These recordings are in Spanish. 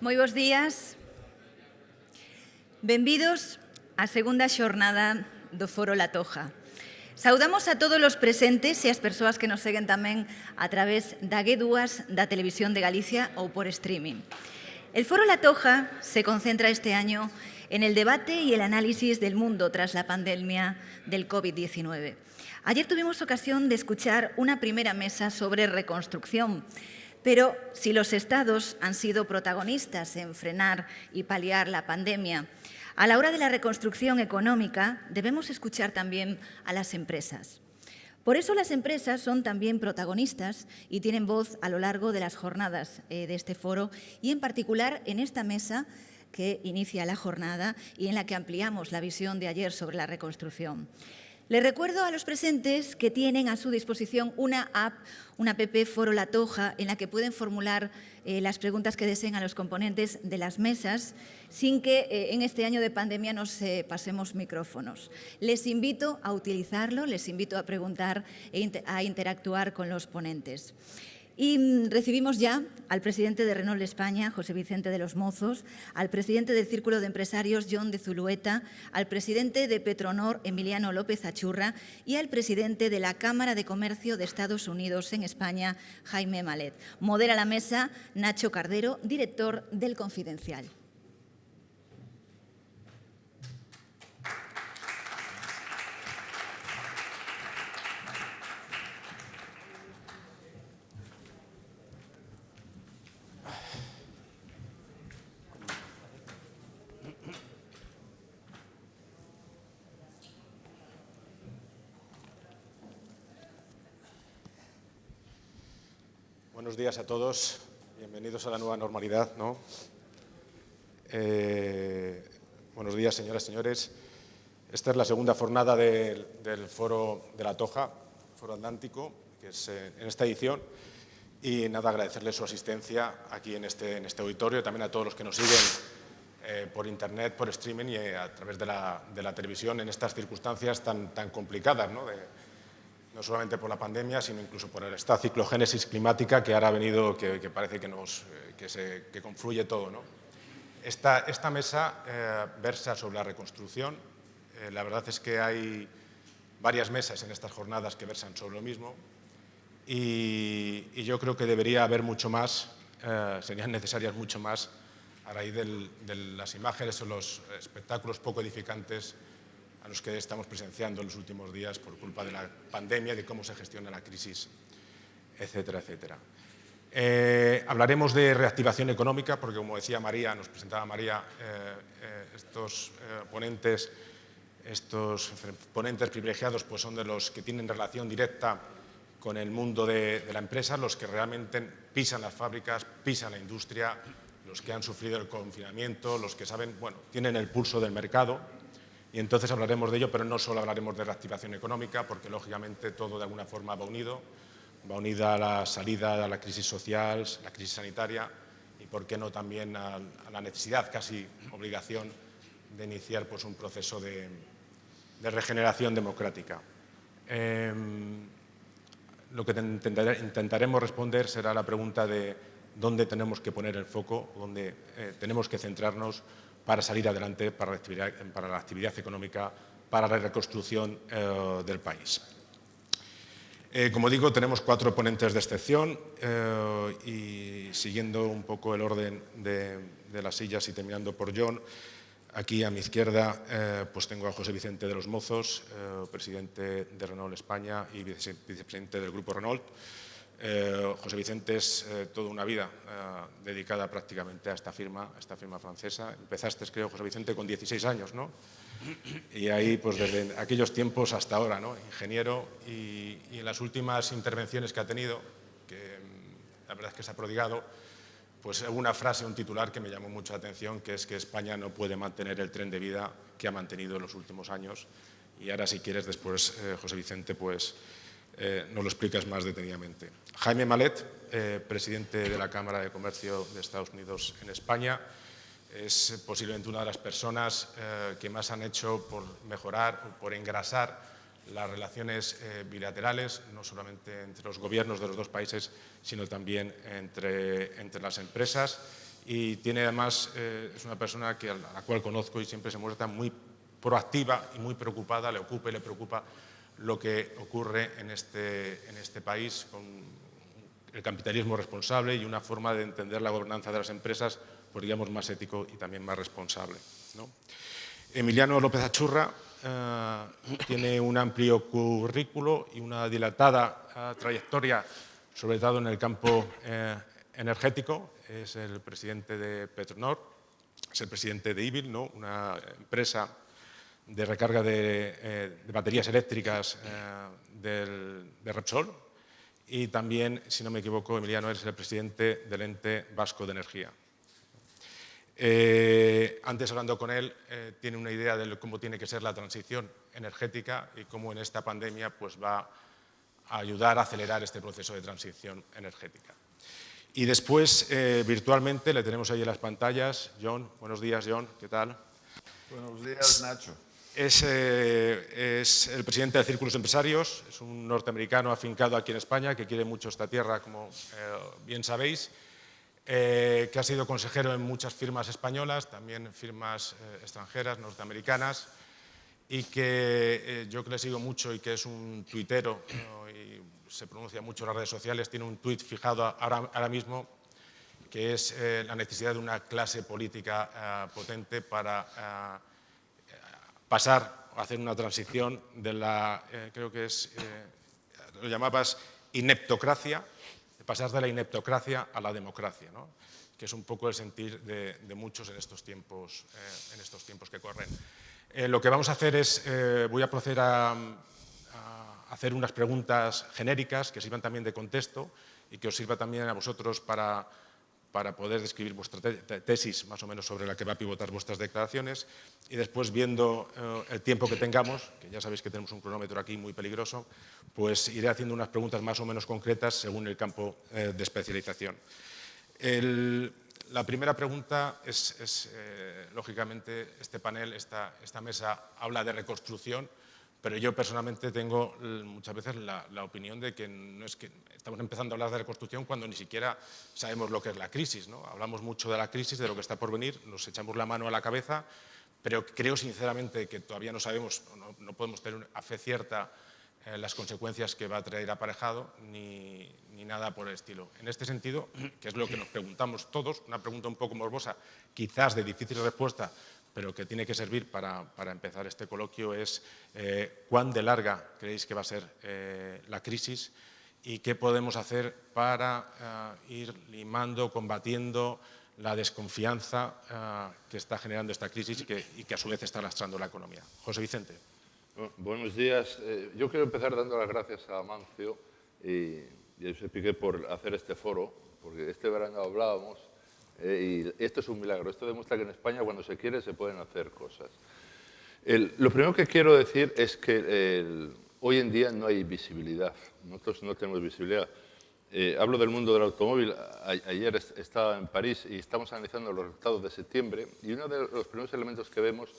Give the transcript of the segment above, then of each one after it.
Moi bons días. Benvidos á segunda xornada do Foro La Toja. Saudamos a todos os presentes e as persoas que nos seguen tamén a través da G2 da Televisión de Galicia ou por streaming. El Foro La Toja se concentra este año en el debate y el análisis del mundo tras la pandemia del COVID-19. Ayer tuvimos ocasión de escuchar una primera mesa sobre reconstrucción. Pero si los Estados han sido protagonistas en frenar y paliar la pandemia, a la hora de la reconstrucción económica debemos escuchar también a las empresas. Por eso las empresas son también protagonistas y tienen voz a lo largo de las jornadas de este foro y en particular en esta mesa que inicia la jornada y en la que ampliamos la visión de ayer sobre la reconstrucción. Les recuerdo a los presentes que tienen a su disposición una app Foro La Toja, en la que pueden formular las preguntas que deseen a los componentes de las mesas, sin que en este año de pandemia nos pasemos micrófonos. Les invito a utilizarlo, les invito a preguntar e a interactuar con los ponentes. Y recibimos ya al presidente de Renault España, José Vicente de los Mozos, al presidente del Círculo de Empresarios, John de Zulueta, al presidente de Petronor, Emiliano López Achurra, y al presidente de la Cámara de Comercio de Estados Unidos en España, Jaime Malet. Modera la mesa Nacho Cardero, director del Confidencial. Buenos días a todos, bienvenidos a la nueva normalidad, ¿no? Buenos días, señoras y señores. Esta es la segunda jornada del Foro de La Toja, Foro Atlántico, que es en esta edición. Y nada, agradecerles su asistencia aquí en este auditorio, también a todos los que nos siguen por internet, por streaming y a través de la televisión en estas circunstancias tan complicadas, ¿no? No solamente por la pandemia, sino incluso por esta ciclogénesis climática que ahora ha venido, que parece que confluye todo, ¿no? Esta mesa versa sobre la reconstrucción. La verdad es que hay varias mesas en estas jornadas que versan sobre lo mismo y yo creo que debería haber mucho más, serían necesarias mucho más a raíz de las imágenes o los espectáculos poco edificantes a los que estamos presenciando en los últimos días por culpa de la pandemia, de cómo se gestiona la crisis, etcétera, etcétera. Hablaremos de reactivación económica, porque como decía María, nos presentaba María, estos ponentes privilegiados pues son de los que tienen relación directa con el mundo de la empresa, los que realmente pisan las fábricas, pisan la industria, los que han sufrido el confinamiento, los que saben, bueno, tienen el pulso del mercado. Y entonces hablaremos de ello, pero no solo hablaremos de reactivación económica, porque lógicamente todo de alguna forma va unido, va unida a la salida de la crisis social, la crisis sanitaria y, por qué no, también a la necesidad, casi obligación, de iniciar pues, un proceso de regeneración democrática. Lo que intentaremos responder será la pregunta de dónde tenemos que poner el foco, dónde tenemos que centrarnos para salir adelante, para la actividad económica, para la reconstrucción del país. Como digo, tenemos 4 ponentes de excepción y siguiendo un poco el orden de las sillas y terminando por John, aquí a mi izquierda pues tengo a José Vicente de los Mozos, presidente de Renault España y vicepresidente del Grupo Renault. José Vicente es toda una vida dedicada prácticamente a esta firma francesa. Empezaste, creo, José Vicente, con 16 años, ¿no? Y ahí, pues desde aquellos tiempos hasta ahora, ¿no? Ingeniero y en las últimas intervenciones que ha tenido, que la verdad es que se ha prodigado, pues una frase, un titular que me llamó mucho la atención, que es que España no puede mantener el tren de vida que ha mantenido en los últimos años. Y ahora, si quieres, después, José Vicente, pues nos lo explicas más detenidamente. Jaime Malet, presidente de la Cámara de Comercio de Estados Unidos en España, es posiblemente una de las personas que más han hecho por mejorar o por engrasar las relaciones bilaterales, no solamente entre los gobiernos de los dos países, sino también entre las empresas. y tiene además, es una persona a la cual conozco y siempre se muestra muy proactiva y muy preocupada, le ocupa y le preocupa lo que ocurre en este país con el capitalismo responsable y una forma de entender la gobernanza de las empresas, pues digamos, más ético y también más responsable, ¿no? Emiliano López Achurra tiene un amplio currículo y una dilatada trayectoria, sobre todo en el campo energético. Es el presidente de Petronor, es el presidente de IBIL, ¿no? Una empresa de recarga de baterías eléctricas de Repsol, y también, si no me equivoco, Emiliano es el presidente del Ente Vasco de Energía. Antes, hablando con él, tiene una idea de cómo tiene que ser la transición energética y cómo en esta pandemia pues, va a ayudar a acelerar este proceso de transición energética. Y después, virtualmente, le tenemos ahí en las pantallas. John, buenos días, John, ¿qué tal? Buenos días, Nacho. Es el presidente de Círculos Empresarios, es un norteamericano afincado aquí en España, que quiere mucho esta tierra, como bien sabéis, que ha sido consejero en muchas firmas españolas, también firmas extranjeras, norteamericanas, y que yo que le sigo mucho y que es un tuitero, ¿no? Y se pronuncia mucho en las redes sociales, tiene un tuit fijado ahora mismo, que es la necesidad de una clase política potente para pasar a hacer una transición de la, creo que es, lo llamabas ineptocracia, de pasar de la ineptocracia a la democracia, ¿no? Que es un poco el sentir de muchos en estos tiempos que corren. Lo que vamos a hacer es, voy a proceder a hacer unas preguntas genéricas que sirvan también de contexto y que os sirva también a vosotros para poder describir vuestra tesis, más o menos sobre la que va a pivotar vuestras declaraciones, y después, viendo el tiempo que tengamos, que ya sabéis que tenemos un cronómetro aquí muy peligroso, pues iré haciendo unas preguntas más o menos concretas según el campo de especialización. La primera pregunta es lógicamente, este panel, esta mesa habla de reconstrucción, pero yo personalmente tengo muchas veces la opinión de que no es que estamos empezando a hablar de reconstrucción cuando ni siquiera sabemos lo que es la crisis, ¿no? Hablamos mucho de la crisis, de lo que está por venir, nos echamos la mano a la cabeza, pero creo sinceramente que todavía no sabemos, no podemos tener a fe cierta las consecuencias que va a traer aparejado ni nada por el estilo. En este sentido, que es lo que nos preguntamos todos, una pregunta un poco morbosa, quizás de difícil respuesta, pero que tiene que servir para empezar este coloquio, es cuán de larga creéis que va a ser la crisis y qué podemos hacer para ir limando, combatiendo la desconfianza que está generando esta crisis y que a su vez está lastrando la economía. José Vicente. Buenos días. Yo quiero empezar dando las gracias a Amancio y a Josep Piqué por hacer este foro, porque este verano hablábamos y esto es un milagro. Esto demuestra que en España, cuando se quiere, se pueden hacer cosas. Lo primero que quiero decir es que hoy en día no hay visibilidad. Nosotros no tenemos visibilidad. Hablo del mundo del automóvil. Ayer estaba en París y estamos analizando los resultados de septiembre y uno de los primeros elementos que vemos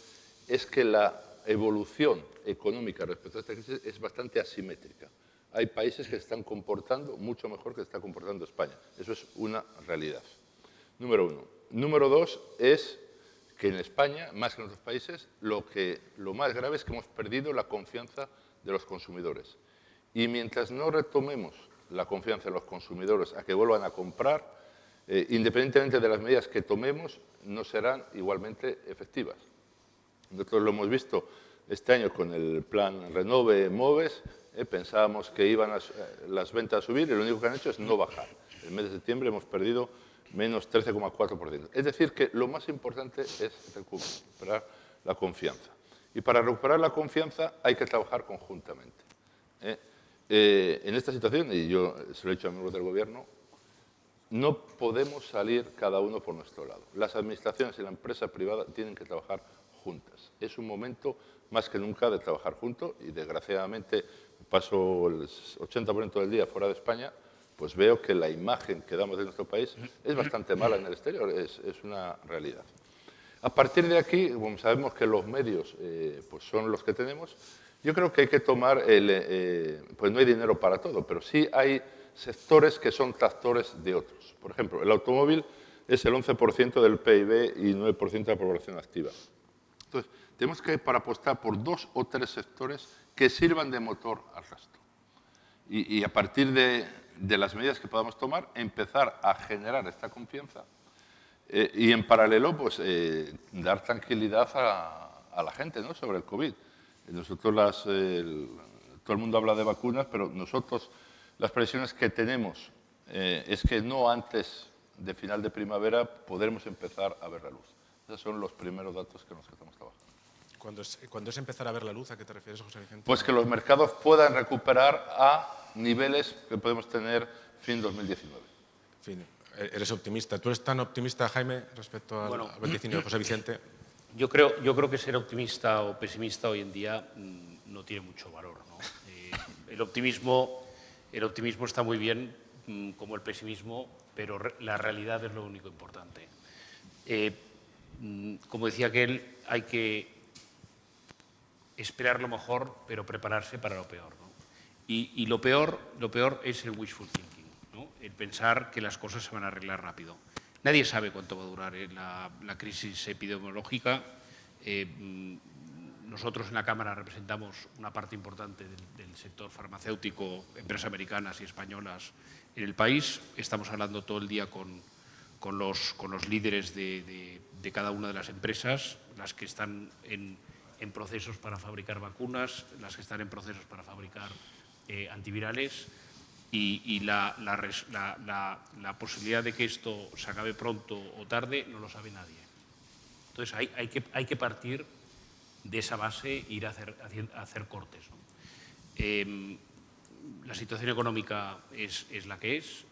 es que la evolución económica respecto a esta crisis es bastante asimétrica. Hay países que se están comportando mucho mejor que se está comportando España. Eso es una realidad. Número uno. Número dos es que en España, más que en otros países, lo más grave es que hemos perdido la confianza de los consumidores. Y mientras no retomemos la confianza de los consumidores a que vuelvan a comprar, independientemente de las medidas que tomemos, no serán igualmente efectivas. Nosotros lo hemos visto este año con el plan Renove Moves, pensábamos que iban las ventas a subir y lo único que han hecho es no bajar. En el mes de septiembre hemos perdido menos 13,4%. Es decir, que lo más importante es recuperar la confianza. Y para recuperar la confianza hay que trabajar conjuntamente. En esta situación, y yo se lo he dicho a miembros del Gobierno, no podemos salir cada uno por nuestro lado. Las administraciones y la empresa privada tienen que trabajar juntas. Es un momento más que nunca de trabajar juntos y, desgraciadamente, paso el 80% del día fuera de España, pues veo que la imagen que damos de nuestro país es bastante mala en el exterior, es una realidad. A partir de aquí, como sabemos que los medios pues son los que tenemos, yo creo que hay que tomar, pues no hay dinero para todo, pero sí hay sectores que son tractores de otros. Por ejemplo, el automóvil es el 11% del PIB y 9% de la población activa. Entonces, tenemos que apostar por 2 o 3 sectores que sirvan de motor al resto. Y a partir de las medidas que podamos tomar, empezar a generar esta confianza y en paralelo, pues, dar tranquilidad a la gente, ¿no?, sobre el COVID. Nosotros, todo el mundo habla de vacunas, pero nosotros las previsiones que tenemos es que no antes de final de primavera podremos empezar a ver la luz. Esos son los primeros datos con los que estamos trabajando. Cuando es empezar a ver la luz, ¿a qué te refieres, José Vicente? Pues que los mercados puedan recuperar a niveles que podemos tener fin 2019. En fin, eres optimista. ¿Tú eres tan optimista, Jaime, respecto al vaticinio de José Vicente? Yo creo que ser optimista o pesimista hoy en día no tiene mucho valor, ¿no? El optimismo está muy bien, como el pesimismo, pero la realidad es lo único importante. Como decía aquel, hay que esperar lo mejor, pero prepararse para lo peor, ¿no? Y lo peor es el wishful thinking, ¿no? El pensar que las cosas se van a arreglar rápido. Nadie sabe cuánto va a durar la crisis epidemiológica. Nosotros en la Cámara representamos una parte importante del sector farmacéutico, empresas americanas y españolas en el país. Estamos hablando todo el día con los líderes de cada una de las empresas, las que están en procesos para fabricar vacunas, las que están en procesos para fabricar antivirales, y la posibilidad de que esto se acabe pronto o tarde no lo sabe nadie. Entonces hay que partir de esa base e ir a hacer cortes, ¿no? La situación económica es la que es.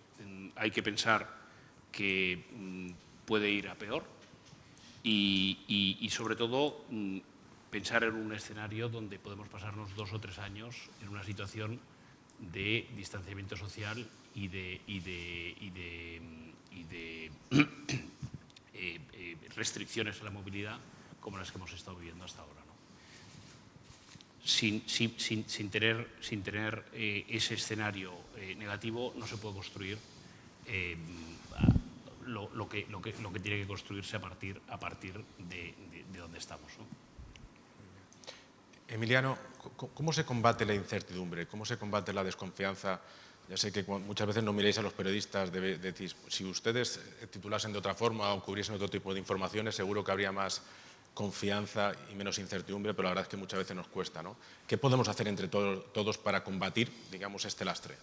Hay que pensar que puede ir a peor y sobre todo, pensar en un escenario donde podemos pasarnos 2 o 3 años en una situación de distanciamiento social y de restricciones a la movilidad como las que hemos estado viviendo hasta ahora, ¿no? Sin tener ese escenario negativo, no se puede construir lo que tiene que construirse a partir de donde estamos, ¿no? Emiliano, ¿cómo se combate la incertidumbre? ¿Cómo se combate la desconfianza? Ya sé que muchas veces no miréis a los periodistas, decís, si ustedes titulasen de otra forma o cubriesen otro tipo de informaciones, seguro que habría más confianza y menos incertidumbre, pero la verdad es que muchas veces nos cuesta, ¿no? ¿Qué podemos hacer entre todos para combatir, digamos, este lastre?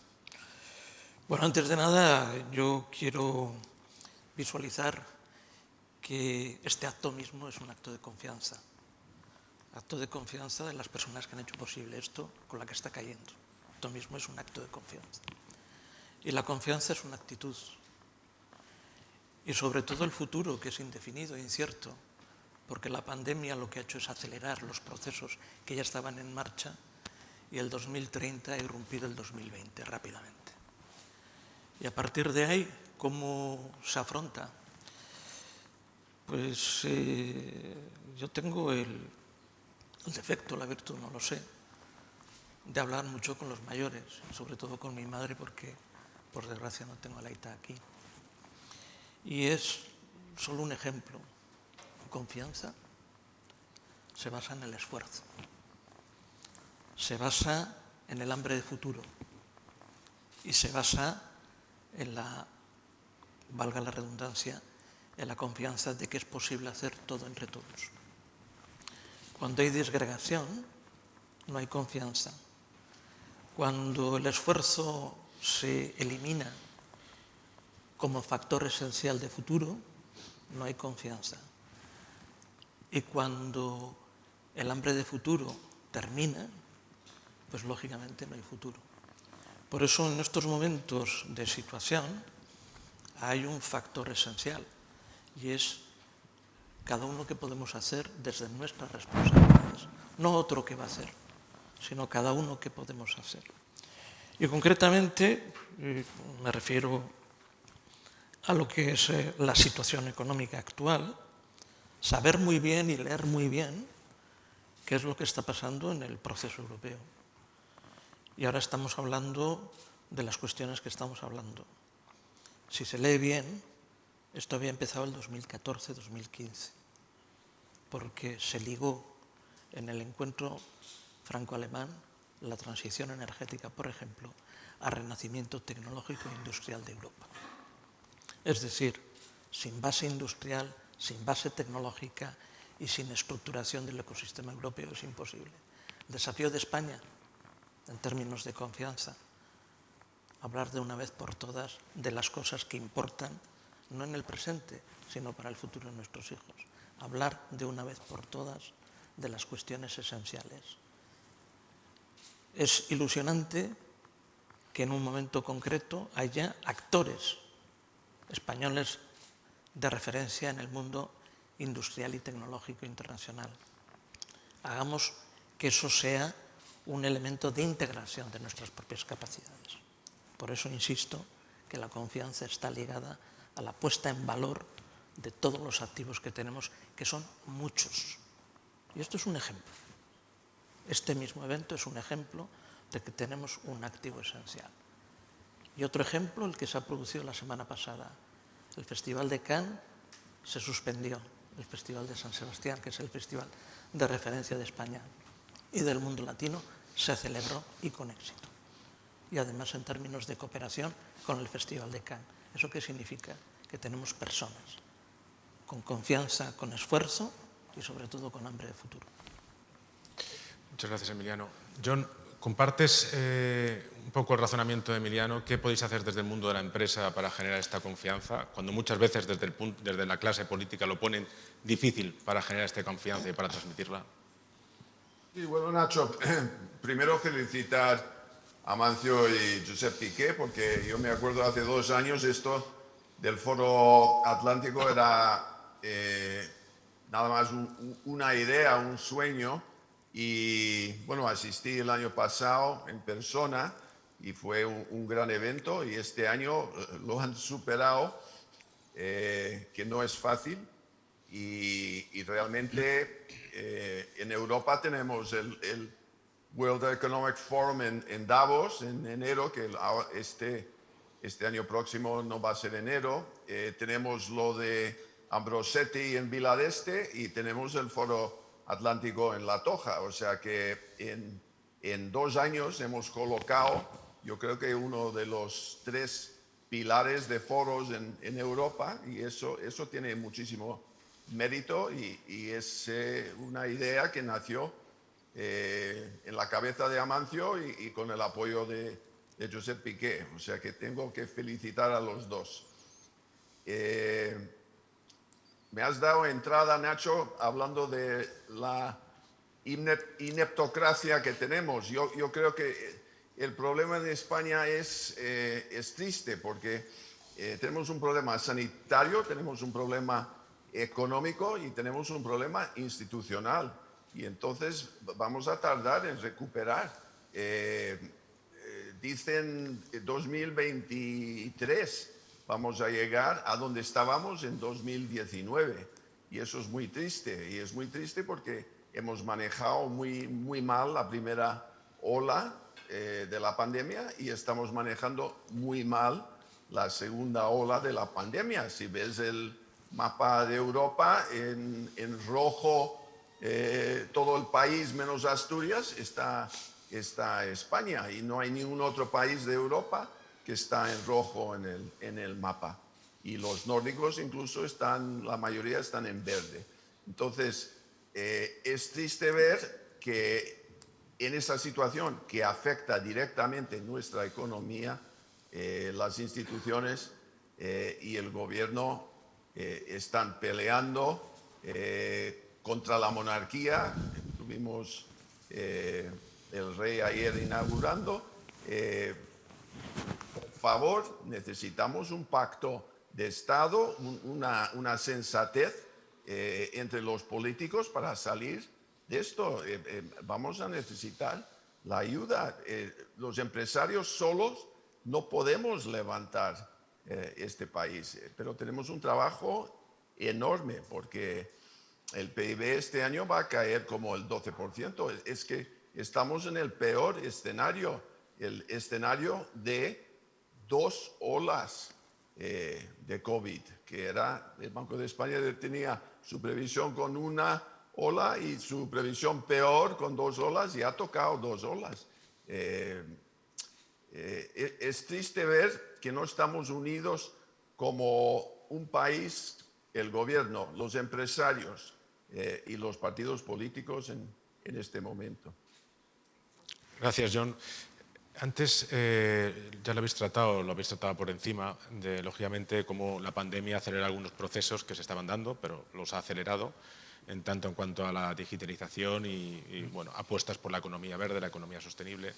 Bueno, antes de nada, yo quiero visualizar que este acto mismo es un acto de confianza. Acto de confianza de las personas que han hecho posible esto con la que está cayendo. Esto mismo es un acto de confianza. Y la confianza es una actitud. Y sobre todo el futuro, que es indefinido e incierto, porque la pandemia lo que ha hecho es acelerar los procesos que ya estaban en marcha y el 2030 ha irrumpido el 2020 rápidamente. Y a partir de ahí, ¿cómo se afronta? Pues yo tengo el defecto, la virtud, no lo sé, de hablar mucho con los mayores, sobre todo con mi madre, porque por desgracia no tengo a la Aita aquí. Y es solo un ejemplo. Confianza se basa en el esfuerzo, se basa en el hambre de futuro y se basa en valga la redundancia, en la confianza de que es posible hacer todo entre todos. Cuando hay disgregación, no hay confianza. Cuando el esfuerzo se elimina como factor esencial de futuro, no hay confianza. Y cuando el hambre de futuro termina, pues lógicamente no hay futuro. Por eso en estos momentos de situación hay un factor esencial y es cada uno que podemos hacer desde nuestras responsabilidades. No otro que va a hacer, sino cada uno que podemos hacer. Y concretamente me refiero a lo que es la situación económica actual, saber muy bien y leer muy bien qué es lo que está pasando en el proceso europeo. Y ahora estamos hablando de las cuestiones que estamos hablando. Si se lee bien, Esto había empezado el 2014-2015, porque se ligó en el encuentro franco-alemán la transición energética, por ejemplo, al renacimiento tecnológico e industrial de Europa. Es decir, sin base industrial, sin base tecnológica y sin estructuración del ecosistema europeo es imposible. El desafío de España, en términos de confianza, hablar de una vez por todas de las cosas que importan, no en el presente, sino para el futuro de nuestros hijos. Hablar de una vez por todas de las cuestiones esenciales. Es ilusionante que en un momento concreto haya actores españoles de referencia en el mundo industrial y tecnológico internacional. Hagamos que eso sea un elemento de integración de nuestras propias capacidades. Por eso insisto que la confianza está ligada a la puesta en valor de todos los activos que tenemos, que son muchos. Y esto es un ejemplo. Este mismo evento es un ejemplo de que tenemos un activo esencial. Y otro ejemplo, el que se ha producido la semana pasada. El Festival de Cannes se suspendió. El Festival de San Sebastián, que es el festival de referencia de España y del mundo latino, se celebró y con éxito. Y además en términos de cooperación con el Festival de Cannes. ¿Eso qué significa? Que tenemos personas con confianza, con esfuerzo y sobre todo con hambre de futuro. Muchas gracias, Emiliano. John, ¿compartes un poco el razonamiento de Emiliano? ¿Qué podéis hacer desde el mundo de la empresa para generar esta confianza? Cuando muchas veces desde la clase política lo ponen difícil para generar esta confianza y para transmitirla. Sí, bueno, Nacho, primero felicitar a Amancio y Josep Piqué, porque yo me acuerdo hace 2 años esto del Foro Atlántico era nada más una idea, un sueño, y bueno, asistí el año pasado en persona y fue un gran evento, y este año lo han superado, que no es fácil, y realmente en Europa tenemos el World Economic Forum en Davos en enero, que este año próximo no va a ser enero. Tenemos lo de Ambrosetti en Vila d'Este y tenemos el Foro Atlántico en La Toja. O sea que en 2 años hemos colocado, yo creo que uno de los 3 pilares de foros en Europa, y eso tiene muchísimo mérito, y es una idea que nació en la cabeza de Amancio y con el apoyo de Josep Piqué. O sea que tengo que felicitar a los dos. Me has dado entrada, Nacho, hablando de la ineptocracia que tenemos. Yo creo que el problema de España es triste, porque tenemos un problema sanitario, tenemos un problema económico y tenemos un problema institucional. Y entonces vamos a tardar en recuperar. Dicen 2023 vamos a llegar a donde estábamos en 2019. Y eso es muy triste. Y es muy triste porque hemos manejado muy mal la primera ola de la pandemia, y estamos manejando muy mal la segunda ola de la pandemia. Si ves el mapa de Europa, en rojo todo el país menos Asturias está España, y no hay ningún otro país de Europa que está en rojo en el mapa. Y los nórdicos incluso la mayoría están en verde. Entonces, es triste ver que en esa situación que afecta directamente nuestra economía, las instituciones y el gobierno están peleando contra la monarquía. Tuvimos el rey ayer inaugurando. Por favor, necesitamos un pacto de Estado, una sensatez entre los políticos para salir de esto. Vamos a necesitar la ayuda. Los empresarios solos no podemos levantar este país, pero tenemos un trabajo enorme, porque el PIB este año va a caer como el 12%. Es que estamos en el peor escenario, el escenario de 2 olas de COVID, que era el Banco de España tenía su previsión con una ola y su previsión peor con 2 olas y ha tocado 2 olas. Es triste ver que no estamos unidos como un país, el gobierno, los empresarios y los partidos políticos en este momento. Gracias, John. Antes ya lo habéis tratado por encima, de lógicamente cómo la pandemia acelera algunos procesos que se estaban dando, pero los ha acelerado en tanto en cuanto a la digitalización y bueno, apuestas por la economía verde, la economía sostenible.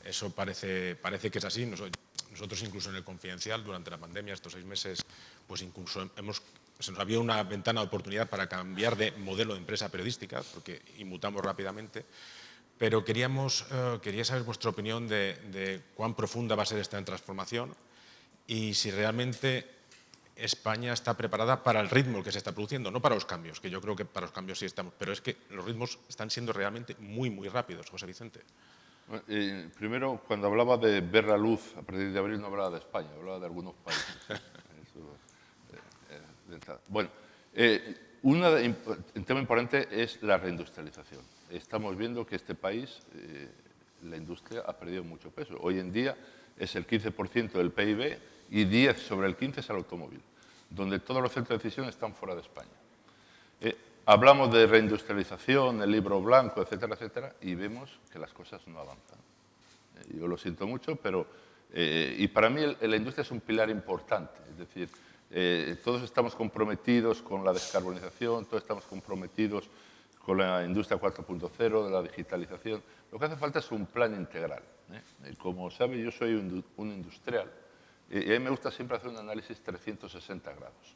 Eso parece que es así. Nosotros incluso en el Confidencial, durante la pandemia, estos 6 meses, pues incluso se nos había una ventana de oportunidad para cambiar de modelo de empresa periodística, porque inmutamos rápidamente. Pero quería saber vuestra opinión de cuán profunda va a ser esta transformación y si realmente España está preparada para el ritmo que se está produciendo, no para los cambios, que yo creo que para los cambios sí estamos, pero es que los ritmos están siendo realmente muy, muy rápidos, José Vicente. Primero, cuando hablaba de ver la luz, a partir de abril no hablaba de España, hablaba de algunos países. Bueno, un tema importante es la reindustrialización. Estamos viendo que este país, la industria ha perdido mucho peso. Hoy en día es el 15% del PIB y 10 sobre el 15 es el automóvil, donde todos los centros de decisión están fuera de España. Hablamos de reindustrialización, el libro blanco, etcétera, etcétera, y vemos que las cosas no avanzan. Yo lo siento mucho, pero y para mí la industria es un pilar importante. Es decir, todos estamos comprometidos con la descarbonización, todos estamos comprometidos con la industria 4.0, de la digitalización. Lo que hace falta es un plan integral. Como sabe, yo soy un industrial y a mí me gusta siempre hacer un análisis 360 grados.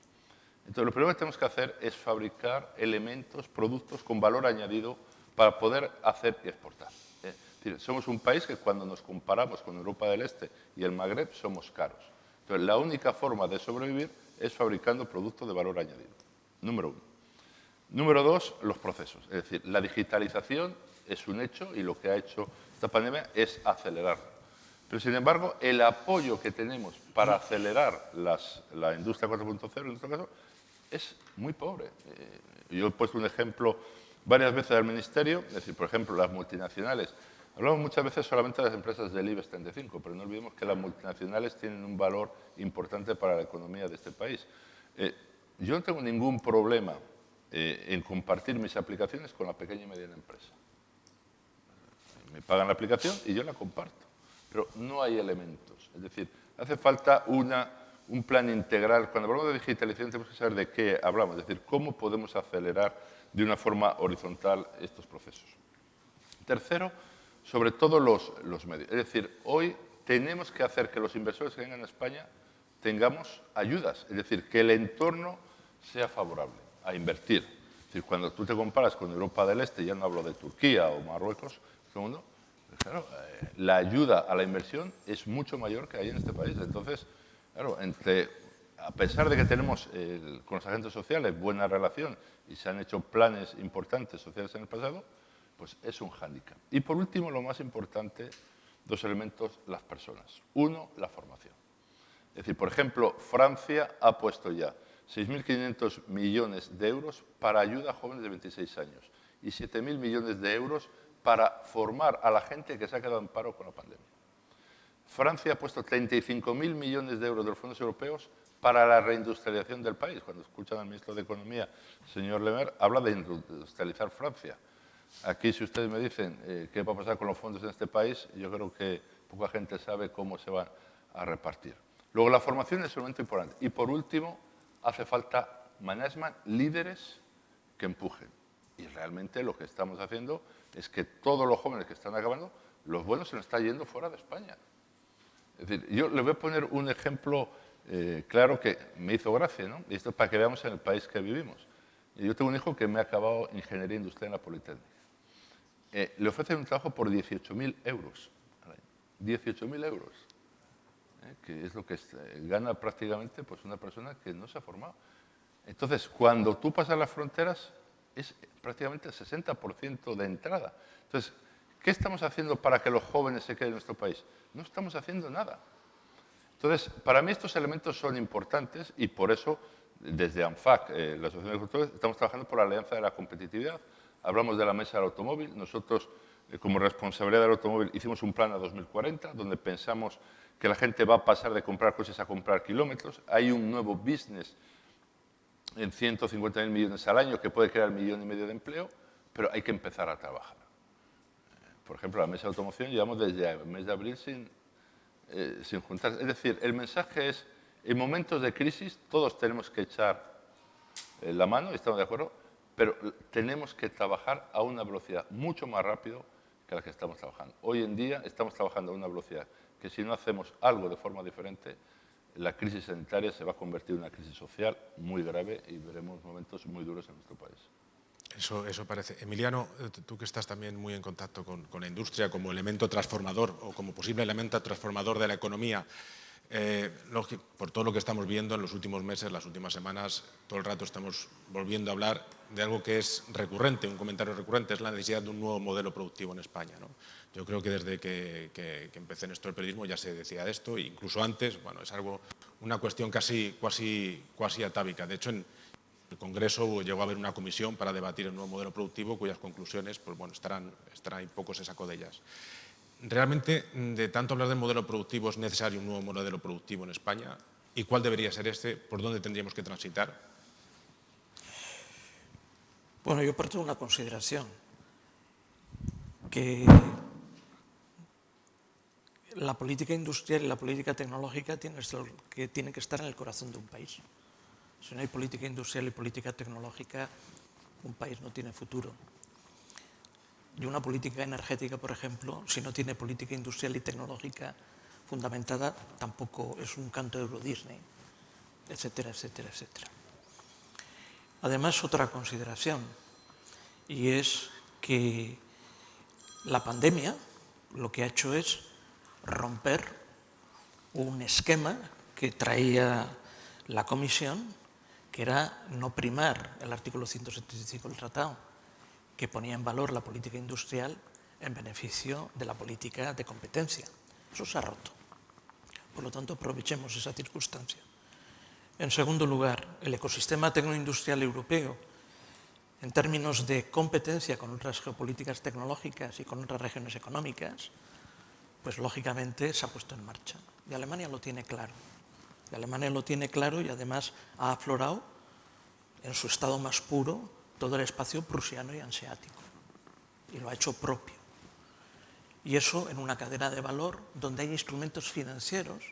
Entonces, lo primero que tenemos que hacer es fabricar elementos, productos con valor añadido para poder hacer y exportar. Es decir, somos un país que cuando nos comparamos con Europa del Este y el Magreb somos caros. Entonces, la única forma de sobrevivir es fabricando productos de valor añadido. Número 1. Número 2, los procesos. Es decir, la digitalización es un hecho y lo que ha hecho esta pandemia es acelerarlo. Pero, sin embargo, el apoyo que tenemos para acelerar la industria 4.0, en nuestro caso, es muy pobre. Yo he puesto un ejemplo varias veces al Ministerio, es decir, por ejemplo, las multinacionales. Hablamos muchas veces solamente de las empresas del IBEX 35, pero no olvidemos que las multinacionales tienen un valor importante para la economía de este país. Yo no tengo ningún problema en compartir mis aplicaciones con la pequeña y mediana empresa. Me pagan la aplicación y yo la comparto, pero no hay elementos. Es decir, hace falta un plan integral. Cuando hablamos de digitalización tenemos que saber de qué hablamos, es decir, cómo podemos acelerar de una forma horizontal estos procesos. Tercero, sobre todo los medios. Es decir, hoy tenemos que hacer que los inversores que vengan a España tengamos ayudas, es decir, que el entorno sea favorable a invertir. Es decir, cuando tú te comparas con Europa del Este, ya no hablo de Turquía o Marruecos, segundo, claro, la ayuda a la inversión es mucho mayor que hay en este país. Entonces, claro, a pesar de que tenemos con los agentes sociales buena relación y se han hecho planes importantes sociales en el pasado, pues es un hándicap. Y por último, lo más importante, 2 elementos, las personas. 1, la formación. Es decir, por ejemplo, Francia ha puesto ya 6.500 millones de euros para ayuda a jóvenes de 26 años y 7.000 millones de euros para formar a la gente que se ha quedado en paro con la pandemia. Francia ha puesto 35.000 millones de euros de los fondos europeos para la reindustrialización del país. Cuando escuchan al ministro de Economía, señor Le Maire, habla de industrializar Francia. Aquí, si ustedes me dicen qué va a pasar con los fondos en este país, yo creo que poca gente sabe cómo se van a repartir. Luego, la formación es un elemento importante. Y, por último, hace falta management, líderes que empujen. Y realmente lo que estamos haciendo es que todos los jóvenes que están acabando, los buenos se nos están yendo fuera de España. Es decir, yo les voy a poner un ejemplo claro que me hizo gracia, ¿no? Y esto es para que veamos en el país que vivimos. Yo tengo un hijo que me ha acabado ingeniería industrial en la Politécnica. Le ofrecen un trabajo por 18.000 euros. 18.000 euros. Que es lo que gana prácticamente pues, una persona que no se ha formado. Entonces, cuando tú pasas las fronteras, es prácticamente el 60% de entrada. Entonces, ¿qué estamos haciendo para que los jóvenes se queden en nuestro país? No estamos haciendo nada. Entonces, para mí estos elementos son importantes y por eso, desde ANFAC, la Asociación de Agricultores, estamos trabajando por la Alianza de la Competitividad. Hablamos de la Mesa del Automóvil. Nosotros, como responsabilidad del automóvil, hicimos un plan a 2040, donde pensamos que la gente va a pasar de comprar coches a comprar kilómetros. Hay un nuevo business en 150.000 millones al año que puede crear 1,5 millones de empleo, pero hay que empezar a trabajar. Por ejemplo, la Mesa de Automoción llevamos desde el mes de abril sin juntar. Es decir, el mensaje es, en momentos de crisis todos tenemos que echar la mano, estamos de acuerdo, pero tenemos que trabajar a una velocidad mucho más rápido que la que estamos trabajando. Hoy en día estamos trabajando a una velocidad que si no hacemos algo de forma diferente, la crisis sanitaria se va a convertir en una crisis social muy grave y veremos momentos muy duros en nuestro país. Eso parece. Emiliano, tú que estás también muy en contacto con la industria como elemento transformador o como posible elemento transformador de la economía, por todo lo que estamos viendo en los últimos meses, las últimas semanas, todo el rato estamos volviendo a hablar de algo que es recurrente, un comentario recurrente, es la necesidad de un nuevo modelo productivo en España, ¿no? Yo creo que desde que empecé en esto del periodismo ya se decía de esto, e incluso antes, bueno, es una cuestión casi atávica. De hecho, en el Congreso llegó a haber una comisión para debatir el nuevo modelo productivo, cuyas conclusiones pues, bueno, estarán ahí, poco se sacó de ellas. ¿Realmente, de tanto hablar del modelo productivo, es necesario un nuevo modelo productivo en España? ¿Y cuál debería ser este? ¿Por dónde tendríamos que transitar? Bueno, yo parto de una consideración, que la política industrial y la política tecnológica tienen que estar en el corazón de un país. Si no hay política industrial y política tecnológica, un país no tiene futuro. Y una política energética, por ejemplo, si no tiene política industrial y tecnológica fundamentada, tampoco es un canto de Euro Disney, etcétera, etcétera, etcétera. Además, otra consideración, y es que la pandemia lo que ha hecho es romper un esquema que traía la Comisión, que era no primar el artículo 175 del Tratado, que ponía en valor la política industrial en beneficio de la política de competencia. Eso se ha roto. Por lo tanto, aprovechemos esa circunstancia. En segundo lugar, el ecosistema tecnoindustrial europeo, en términos de competencia con otras geopolíticas tecnológicas y con otras regiones económicas, pues lógicamente se ha puesto en marcha. Y Alemania lo tiene claro. Y Alemania lo tiene claro y además ha aflorado en su estado más puro todo el espacio prusiano y hanseático. Y lo ha hecho propio. Y eso en una cadena de valor donde hay instrumentos financieros,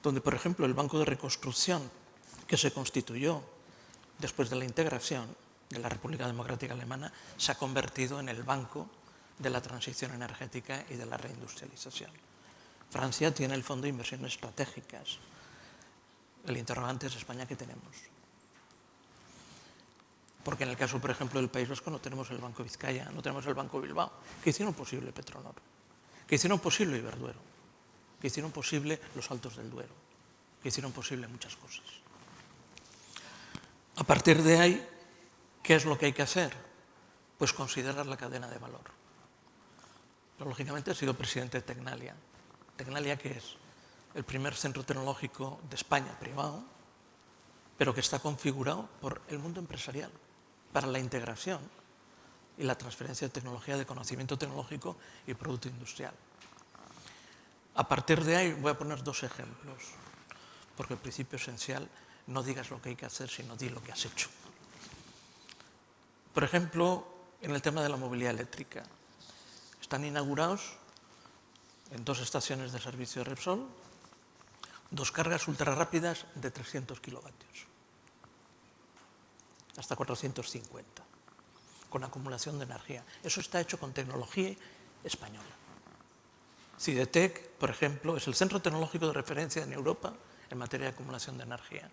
donde, por ejemplo, el Banco de Reconstrucción, que se constituyó después de la integración de la República Democrática Alemana, se ha convertido en el banco de la transición energética y de la reindustrialización. Francia tiene el Fondo de Inversiones Estratégicas. El interrogante es España, ¿qué tenemos? Porque en el caso, por ejemplo, del País Vasco no tenemos el Banco Vizcaya, no tenemos el Banco Bilbao, que hicieron posible Petronor, que hicieron posible Iberduero, que hicieron posible los Altos del Duero, que hicieron posible muchas cosas. A partir de ahí, ¿qué es lo que hay que hacer? Pues considerar la cadena de valor. Yo, lógicamente, he sido presidente de Tecnalia. ¿Tecnalia qué es? El primer centro tecnológico de España privado, pero que está configurado por el mundo empresarial para la integración y la transferencia de tecnología, de conocimiento tecnológico y producto industrial. A partir de ahí voy a poner dos ejemplos, porque el principio esencial, no digas lo que hay que hacer, sino di lo que has hecho. Por ejemplo, en el tema de la movilidad eléctrica, están inaugurados en 2 estaciones de servicio de Repsol 2 cargas ultrarrápidas de 300 kilovatios, hasta 450, con acumulación de energía. Eso está hecho con tecnología española. Cidetec, por ejemplo, es el centro tecnológico de referencia en Europa en materia de acumulación de energía.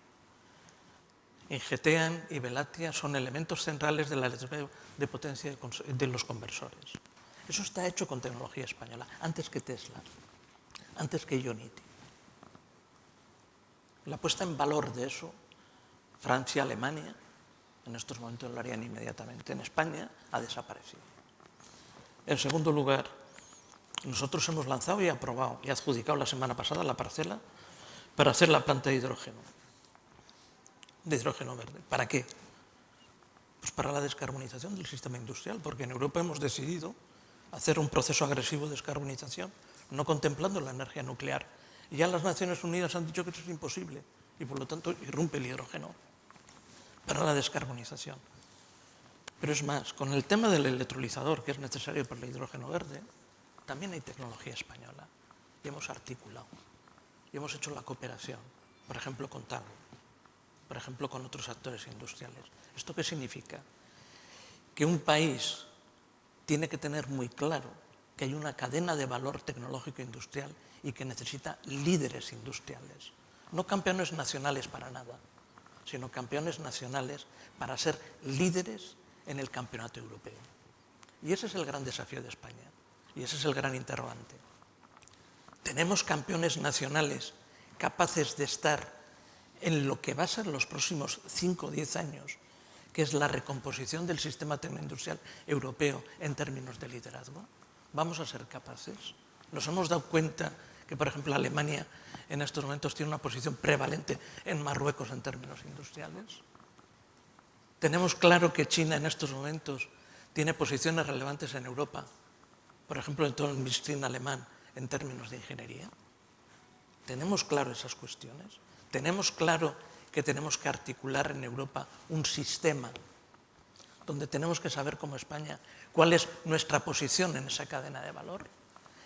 Ingeteam y Velatia son elementos centrales de la de potencia de los conversores. Eso está hecho con tecnología española, antes que Tesla, antes que Ionity. La puesta en valor de eso, Francia, Alemania, en estos momentos lo harían inmediatamente. En España ha desaparecido. En segundo lugar, nosotros hemos lanzado y aprobado y adjudicado la semana pasada la parcela para hacer la planta de hidrógeno verde. ¿Para qué? Pues para la descarbonización del sistema industrial, porque en Europa hemos decidido hacer un proceso agresivo de descarbonización, no contemplando la energía nuclear. Y ya las Naciones Unidas han dicho que eso es imposible y por lo tanto irrumpe el hidrógeno para la descarbonización. Pero es más, con el tema del electrolizador, que es necesario para el hidrógeno verde, también hay tecnología española y hemos articulado y hemos hecho la cooperación, por ejemplo con TAG, por ejemplo con otros actores industriales. ¿Esto qué significa? Que un país tiene que tener muy claro que hay una cadena de valor tecnológico industrial y que necesita líderes industriales. No campeones nacionales para nada, sino campeones nacionales para ser líderes en el campeonato europeo. Y ese es el gran desafío de España, y ese es el gran interrogante. ¿Tenemos campeones nacionales capaces de estar en lo que va a ser los próximos 5 o 10 años, que es la recomposición del sistema tecnoindustrial europeo en términos de liderazgo? ¿Vamos a ser capaces? ¿Nos hemos dado cuenta que, por ejemplo, Alemania en estos momentos tiene una posición prevalente en Marruecos en términos industriales? ¿Tenemos claro que China en estos momentos tiene posiciones relevantes en Europa, por ejemplo, en todo el Mittelstand alemán en términos de ingeniería? ¿Tenemos claro esas cuestiones? ¿Tenemos claro que tenemos que articular en Europa un sistema donde tenemos que saber como España cuál es nuestra posición en esa cadena de valor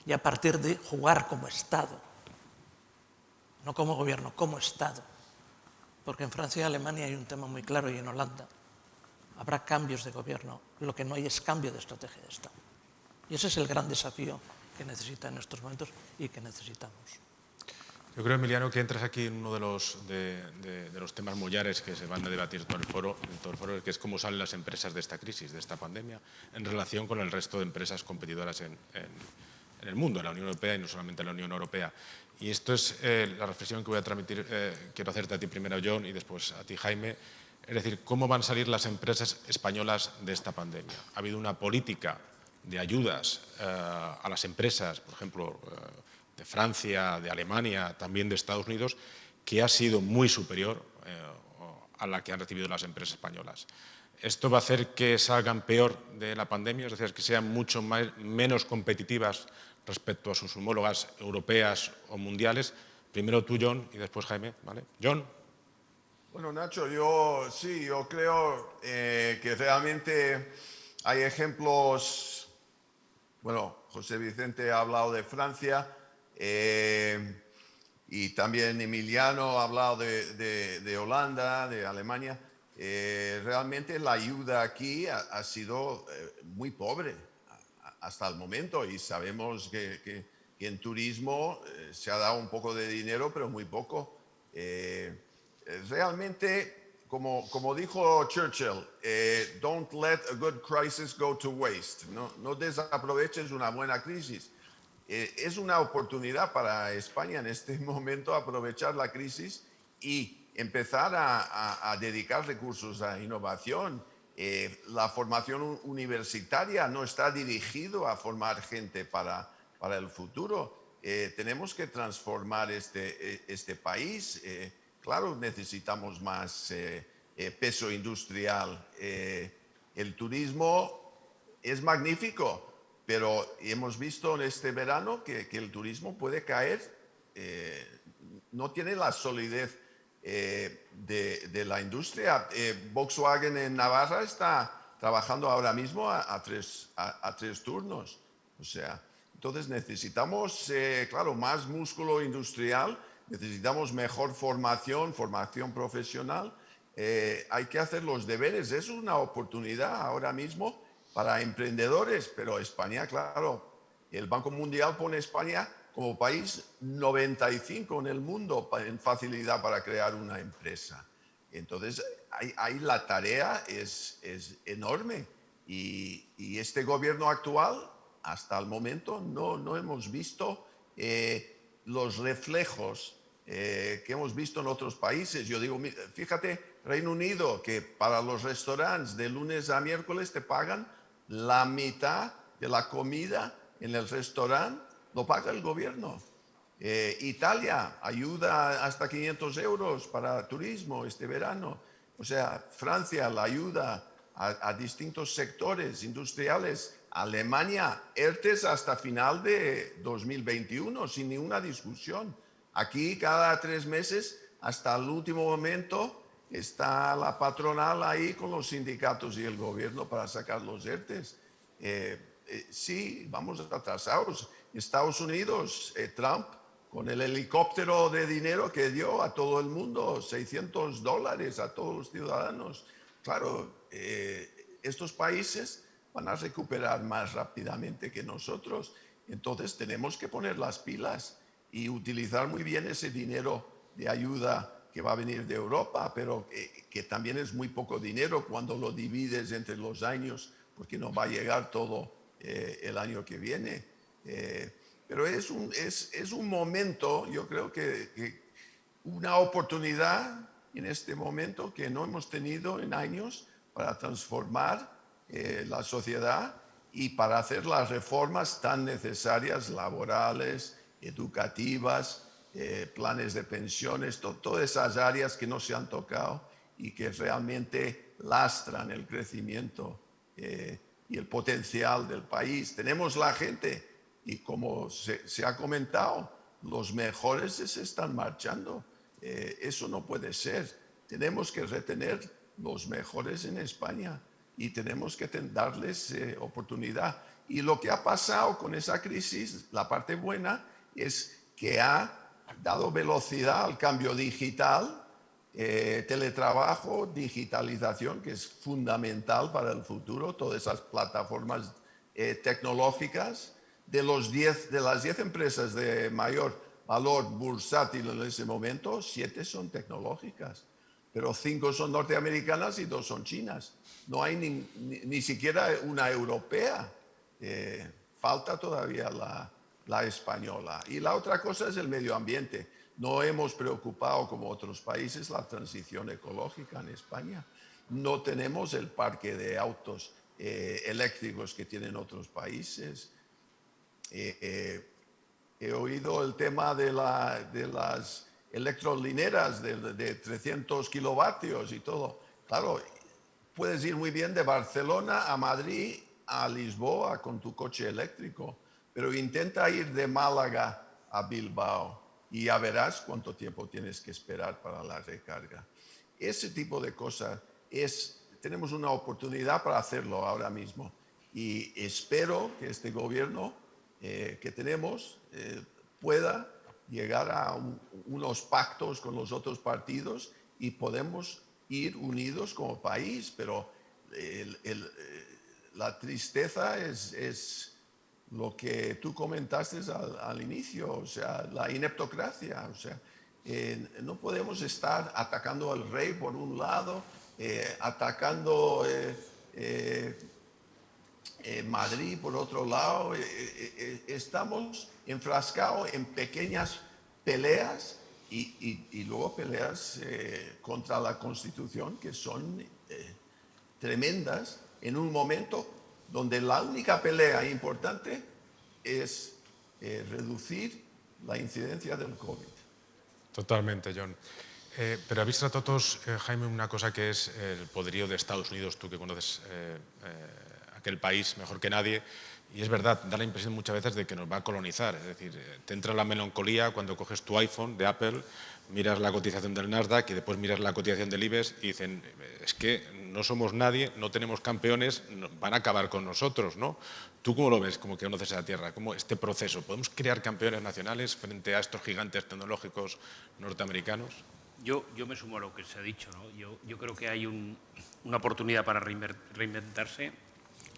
y a partir de jugar como Estado, no como gobierno, como Estado? Porque en Francia y Alemania hay un tema muy claro y en Holanda habrá cambios de gobierno, lo que no hay es cambio de estrategia de Estado. Y ese es el gran desafío que necesita en estos momentos y que necesitamos. Yo creo, Emiliano, que entras aquí en uno de los temas mullares que se van a debatir en todo el foro, que es cómo salen las empresas de esta crisis, de esta pandemia, en relación con el resto de empresas competidoras en el mundo, en la Unión Europea y no solamente en la Unión Europea. Y esto es la reflexión que voy a transmitir, quiero hacerte a ti primero, John, y después a ti, Jaime. Es decir, ¿cómo van a salir las empresas españolas de esta pandemia? Ha habido una política de ayudas a las empresas, por ejemplo, de Francia, de Alemania, también de Estados Unidos, que ha sido muy superior a la que han recibido las empresas españolas. ¿Esto va a hacer que salgan peor de la pandemia? Es decir, que sean mucho menos competitivas respecto a sus homólogas europeas o mundiales. Primero tú, John, y después Jaime, ¿vale? John. Bueno, Nacho, yo creo que realmente hay ejemplos. Bueno, José Vicente ha hablado de Francia y también Emiliano ha hablado de Holanda, de Alemania. Realmente la ayuda aquí ha sido muy pobre hasta el momento y sabemos que en turismo se ha dado un poco de dinero, pero muy poco. Realmente, como dijo Churchill, don't let a good crisis go to waste. No desaproveches una buena crisis. Es una oportunidad para España en este momento aprovechar la crisis y empezar a dedicar recursos a innovación. La formación universitaria no está dirigido a formar gente para el futuro. Tenemos que transformar este país. Claro, necesitamos más peso industrial. El turismo es magnífico, pero hemos visto en este verano que el turismo puede caer. No tiene la solidez de la industria. Volkswagen en Navarra está trabajando ahora mismo a tres turnos. O sea, entonces necesitamos, claro, más músculo industrial. Necesitamos mejor formación profesional. Hay que hacer los deberes. Es una oportunidad ahora mismo para emprendedores, pero España, claro, el Banco Mundial pone a España como país 95 en el mundo en facilidad para crear una empresa. Entonces, ahí la tarea es enorme y este gobierno actual, hasta el momento, no hemos visto los reflejos que hemos visto en otros países. Yo digo, fíjate, Reino Unido, que para los restaurantes de lunes a miércoles te pagan la mitad de la comida en el restaurante, lo paga el gobierno. Italia ayuda hasta 500 euros para turismo este verano. O sea, Francia la ayuda a distintos sectores industriales. Alemania, ERTES hasta final de 2021, sin ninguna discusión. Aquí cada 3 meses, hasta el último momento, está la patronal ahí con los sindicatos y el gobierno para sacar los ERTES. Sí, vamos atrasados. Estados Unidos, Trump, con el helicóptero de dinero que dio a todo el mundo, $600 a todos los ciudadanos. Claro, estos países van a recuperar más rápidamente que nosotros. Entonces tenemos que poner las pilas y utilizar muy bien ese dinero de ayuda que va a venir de Europa, pero que también es muy poco dinero cuando lo divides entre los años, porque no va a llegar todo el año que viene. Pero es un momento, yo creo que una oportunidad en este momento que no hemos tenido en años para transformar la sociedad y para hacer las reformas tan necesarias, laborales, educativas, planes de pensiones, todas esas áreas que no se han tocado y que realmente lastran el crecimiento y el potencial del país. Tenemos la gente y como se ha comentado, los mejores se están marchando. Eso no puede ser. Tenemos que retener los mejores en España y tenemos que darles oportunidad. Y lo que ha pasado con esa crisis, la parte buena, es que ha dado velocidad al cambio digital, teletrabajo, digitalización, que es fundamental para el futuro, todas esas plataformas tecnológicas. De las 10 empresas de mayor valor bursátil en ese momento, 7 son tecnológicas, pero 5 son norteamericanas y 2 son chinas. No hay ni siquiera una europea. Falta todavía la española. Y la otra cosa es el medio ambiente. No hemos preocupado, como otros países, la transición ecológica en España. No tenemos el parque de autos eléctricos que tienen otros países. He oído el tema de las electrolineras de 300 kilovatios y todo. Claro, puedes ir muy bien de Barcelona a Madrid, a Lisboa con tu coche eléctrico, pero intenta ir de Málaga a Bilbao y ya verás cuánto tiempo tienes que esperar para la recarga. Ese tipo de cosas tenemos una oportunidad para hacerlo ahora mismo y espero que este gobierno que tenemos pueda llegar a unos pactos con los otros partidos y podemos ir unidos como país, pero la tristeza es lo que tú comentaste al inicio, o sea, la ineptocracia, o sea, no podemos estar atacando al rey por un lado, atacando Madrid por otro lado. Estamos enfrascados en pequeñas peleas y luego peleas contra la Constitución que son tremendas en un momento donde la única pelea importante es reducir la incidencia del COVID. Totalmente, John. Pero habéis tratado todos, Jaime, una cosa que es el poderío de Estados Unidos, tú que conoces aquel país mejor que nadie, y es verdad, da la impresión muchas veces de que nos va a colonizar, es decir, te entra la melancolía cuando coges tu iPhone de Apple, miras la cotización del Nasdaq y después miras la cotización del IBEX y dicen, es que no somos nadie, no tenemos campeones, van a acabar con nosotros, ¿no? ¿Tú cómo lo ves, como que conoces a la Tierra? ¿Cómo este proceso? ¿Podemos crear campeones nacionales frente a estos gigantes tecnológicos norteamericanos? Yo me sumo a lo que se ha dicho, ¿no? Yo creo que hay una oportunidad para reinventarse.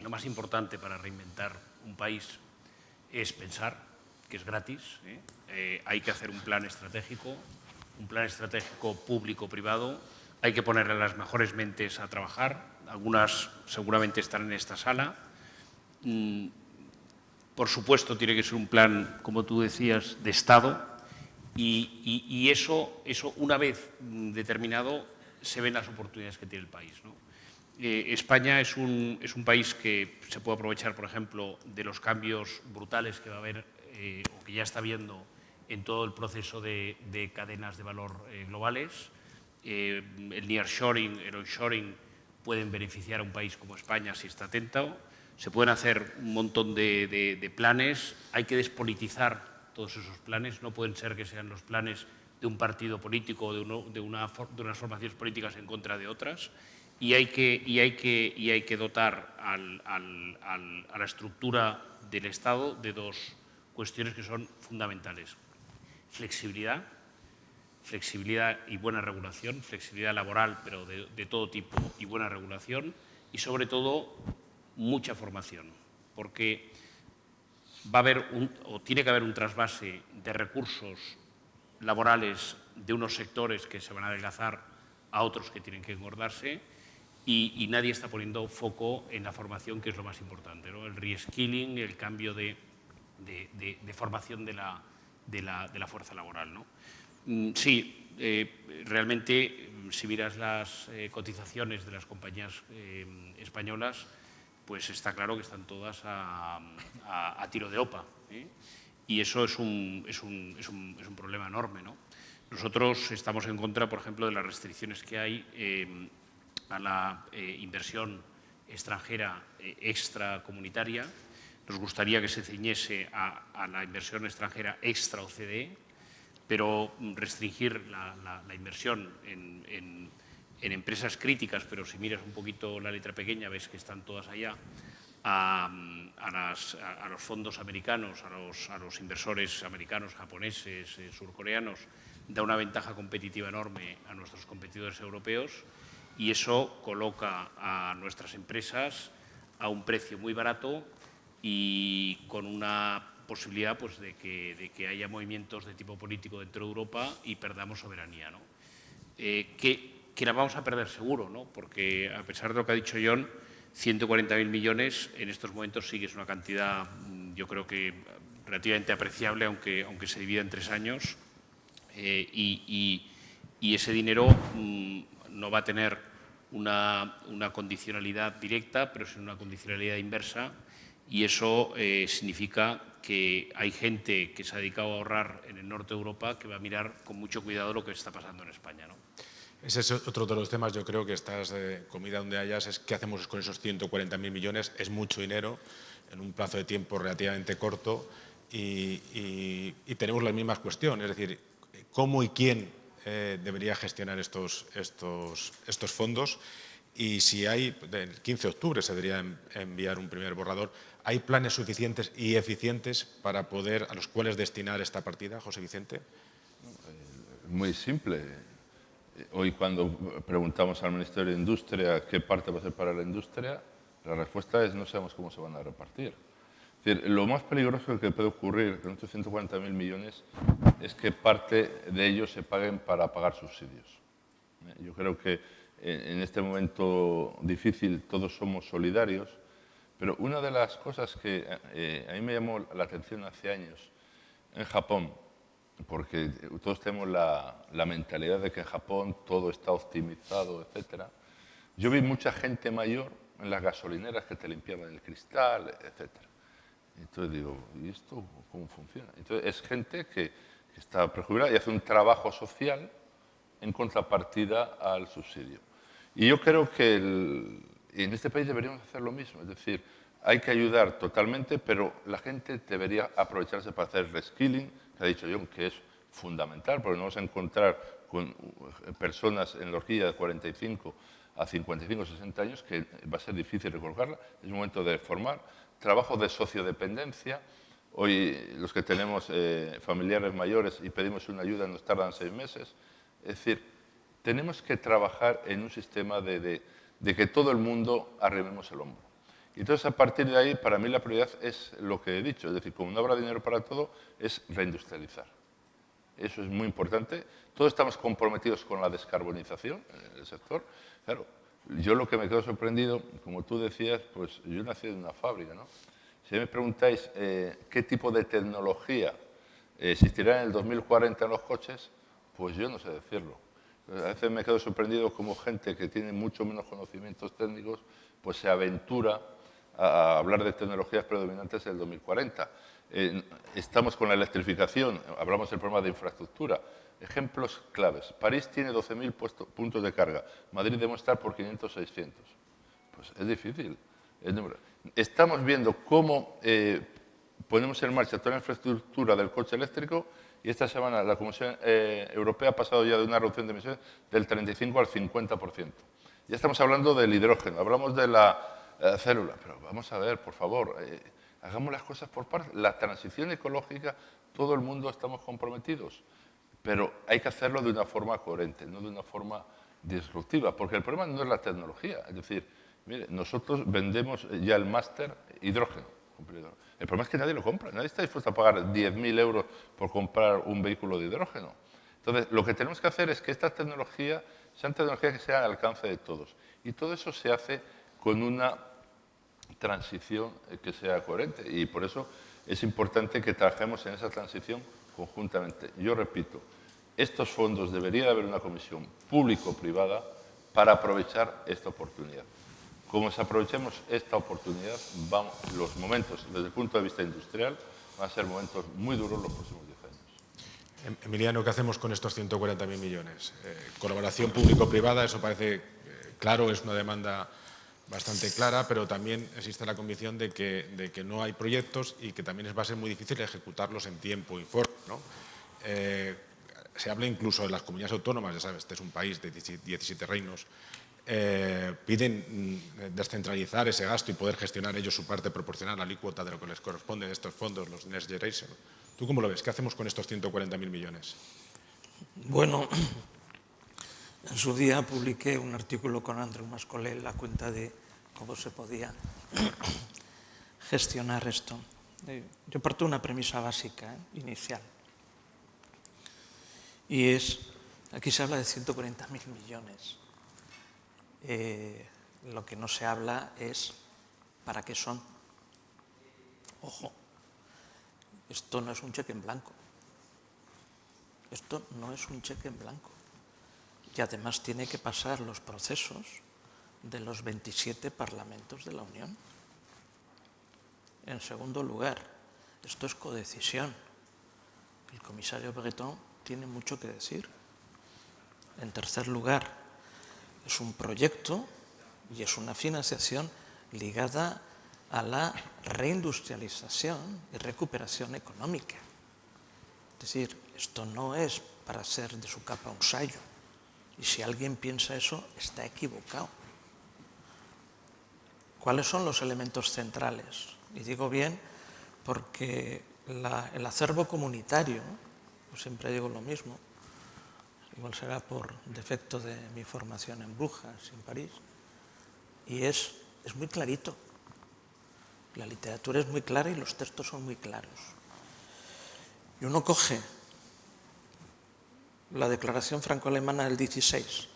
Lo más importante para reinventar un país es pensar, que es gratis. Hay que hacer un plan estratégico público-privado. Hay que ponerle a las mejores mentes a trabajar. Algunas seguramente están en esta sala. Por supuesto, tiene que ser un plan, como tú decías, de Estado. Y eso, una vez determinado, se ven las oportunidades que tiene el país, ¿no? España es un país que se puede aprovechar, por ejemplo, de los cambios brutales que va a haber o que ya está habiendo en todo el proceso de cadenas de valor globales. El nearshoring, el onshoring pueden beneficiar a un país como España si está atento. Se pueden hacer un montón de planes. Hay que despolitizar todos esos planes. No pueden ser que sean los planes de un partido político o de unas formaciones políticas en contra de otras. Y hay que dotar a la estructura del Estado de dos cuestiones que son fundamentales. Flexibilidad y buena regulación, flexibilidad laboral, pero de todo tipo, y buena regulación, y sobre todo mucha formación, porque va a haber tiene que haber un trasvase de recursos laborales de unos sectores que se van a adelgazar a otros que tienen que engordarse, y nadie está poniendo foco en la formación, que es lo más importante, ¿no? El reskilling, el cambio de formación de la fuerza laboral, ¿no? Sí, realmente, si miras las cotizaciones de las compañías españolas, pues está claro que están todas a tiro de OPA, ¿eh? Y eso es un problema enorme, ¿no? Nosotros estamos en contra, por ejemplo, de las restricciones que hay a la inversión extranjera extracomunitaria. Nos gustaría que se ciñese a la inversión extranjera extra-OCDE, pero restringir la inversión en empresas críticas, pero si miras un poquito la letra pequeña ves que están todas allá, a los fondos americanos, a los inversores americanos, japoneses, surcoreanos, da una ventaja competitiva enorme a nuestros competidores europeos, y eso coloca a nuestras empresas a un precio muy barato y con una posibilidad, pues, de que haya movimientos de tipo político dentro de Europa y perdamos soberanía, ¿no? Que la vamos a perder seguro, ¿no? Porque, a pesar de lo que ha dicho John, 140.000 millones en estos momentos sí que es una cantidad, yo creo que relativamente apreciable, aunque se divida en 3 años, y ese dinero no va a tener una condicionalidad directa, pero sí una condicionalidad inversa, y eso significa que hay gente que se ha dedicado a ahorrar en el norte de Europa que va a mirar con mucho cuidado lo que está pasando en España, ¿no? Ese es otro de los temas, yo creo que estás comida donde hayas, es qué hacemos con esos 140.000 millones. Es mucho dinero en un plazo de tiempo relativamente corto y tenemos las mismas cuestiones, es decir, cómo y quién debería gestionar estos fondos, y si hay, el 15 de octubre se debería enviar un primer borrador. ¿Hay planes suficientes y eficientes para poder, a los cuales destinar esta partida, José Vicente? Muy simple. Hoy, cuando preguntamos al Ministerio de Industria qué parte va a ser para la industria, la respuesta es no sabemos cómo se van a repartir. Es decir, lo más peligroso que puede ocurrir con estos 140.000 millones es que parte de ellos se paguen para pagar subsidios. Yo creo que en este momento difícil todos somos solidarios, pero una de las cosas que a mí me llamó la atención hace años en Japón, porque todos tenemos la mentalidad de que en Japón todo está optimizado, etc. Yo vi mucha gente mayor en las gasolineras que te limpiaban el cristal, etc. Entonces digo, ¿y esto cómo funciona? Entonces es gente que está prejubilada y hace un trabajo social en contrapartida al subsidio. Y yo creo que en este país deberíamos hacer lo mismo, es decir, hay que ayudar totalmente, pero la gente debería aprovecharse para hacer reskilling, que ha dicho John, que es fundamental, porque nos vamos a encontrar con personas en la horquilla de 45 a 55, 60 años, que va a ser difícil recolocarla. Es un momento de formar. Trabajo de sociodependencia. Hoy los que tenemos familiares mayores y pedimos una ayuda nos tardan 6 meses. Es decir, tenemos que trabajar en un sistema de que todo el mundo arrimemos el hombro. Y entonces, a partir de ahí, para mí la prioridad es lo que he dicho. Es decir, como no habrá dinero para todo, es reindustrializar. Eso es muy importante. Todos estamos comprometidos con la descarbonización en el sector. Claro, yo lo que me quedo sorprendido, como tú decías, pues yo nací en una fábrica, ¿no? Si me preguntáis qué tipo de tecnología existirá en el 2040 en los coches, pues yo no sé decirlo. A veces me quedo sorprendido como gente que tiene mucho menos conocimientos técnicos, pues se aventura a hablar de tecnologías predominantes en el 2040. Estamos con la electrificación, hablamos del problema de infraestructura. Ejemplos claves. París tiene 12.000 puntos de carga, Madrid debe estar por 500, 600. Pues es difícil. Estamos viendo cómo ponemos en marcha toda la infraestructura del coche eléctrico y esta semana la Comisión Europea ha pasado ya de una reducción de emisiones del 35 al 50%. Ya estamos hablando del hidrógeno, hablamos de la célula, pero vamos a ver, por favor, hagamos las cosas por partes. La transición ecológica, todo el mundo estamos comprometidos, pero hay que hacerlo de una forma coherente, no de una forma disruptiva, porque el problema no es la tecnología. Es decir, mire, nosotros vendemos ya el máster hidrógeno. El problema es que nadie lo compra, nadie está dispuesto a pagar 10.000 euros por comprar un vehículo de hidrógeno. Entonces, lo que tenemos que hacer es que estas tecnologías sean tecnologías que sean al alcance de todos. Y todo eso se hace con una transición que sea coherente. Y por eso es importante que trabajemos en esa transición conjuntamente. Yo repito, estos fondos debería haber una comisión público-privada para aprovechar esta oportunidad. Como aprovechemos esta oportunidad, los momentos desde el punto de vista industrial van a ser momentos muy duros los próximos 10 años. Emiliano, ¿qué hacemos con estos 140.000 millones? Colaboración público-privada, eso parece claro, es una demanda bastante clara, pero también existe la convicción de que no hay proyectos y que también va a ser muy difícil ejecutarlos en tiempo y forma, ¿no? Se habla incluso de las comunidades autónomas, ya sabes, este es un país de 17 reinos, piden descentralizar ese gasto y poder gestionar ellos su parte proporcional, la alícuota de lo que les corresponde de estos fondos, los Next Generation. ¿Tú cómo lo ves? ¿Qué hacemos con estos 140.000 millones? Bueno, en su día publiqué un artículo con Andrew Mascolell a cuenta de cómo se podía gestionar esto. Yo parto de una premisa básica, inicial. Y es, aquí se habla de 140.000 millones. Lo que no se habla es para qué son. Ojo, esto no es un cheque en blanco. Esto no es un cheque en blanco. Y además tiene que pasar los procesos de los 27 parlamentos de la Unión. En segundo lugar, esto es codecisión. El comisario Breton tiene mucho que decir. En tercer lugar, es un proyecto y es una financiación ligada a la reindustrialización y recuperación económica. Es decir, esto no es para hacer de su capa un sayo. Y si alguien piensa eso, está equivocado. ¿Cuáles son los elementos centrales? Y digo bien porque el acervo comunitario, pues siempre digo lo mismo, igual será por defecto de mi formación en Brujas, en París, y es muy clarito. La literatura es muy clara y los textos son muy claros. Y uno coge la declaración franco-alemana del 16,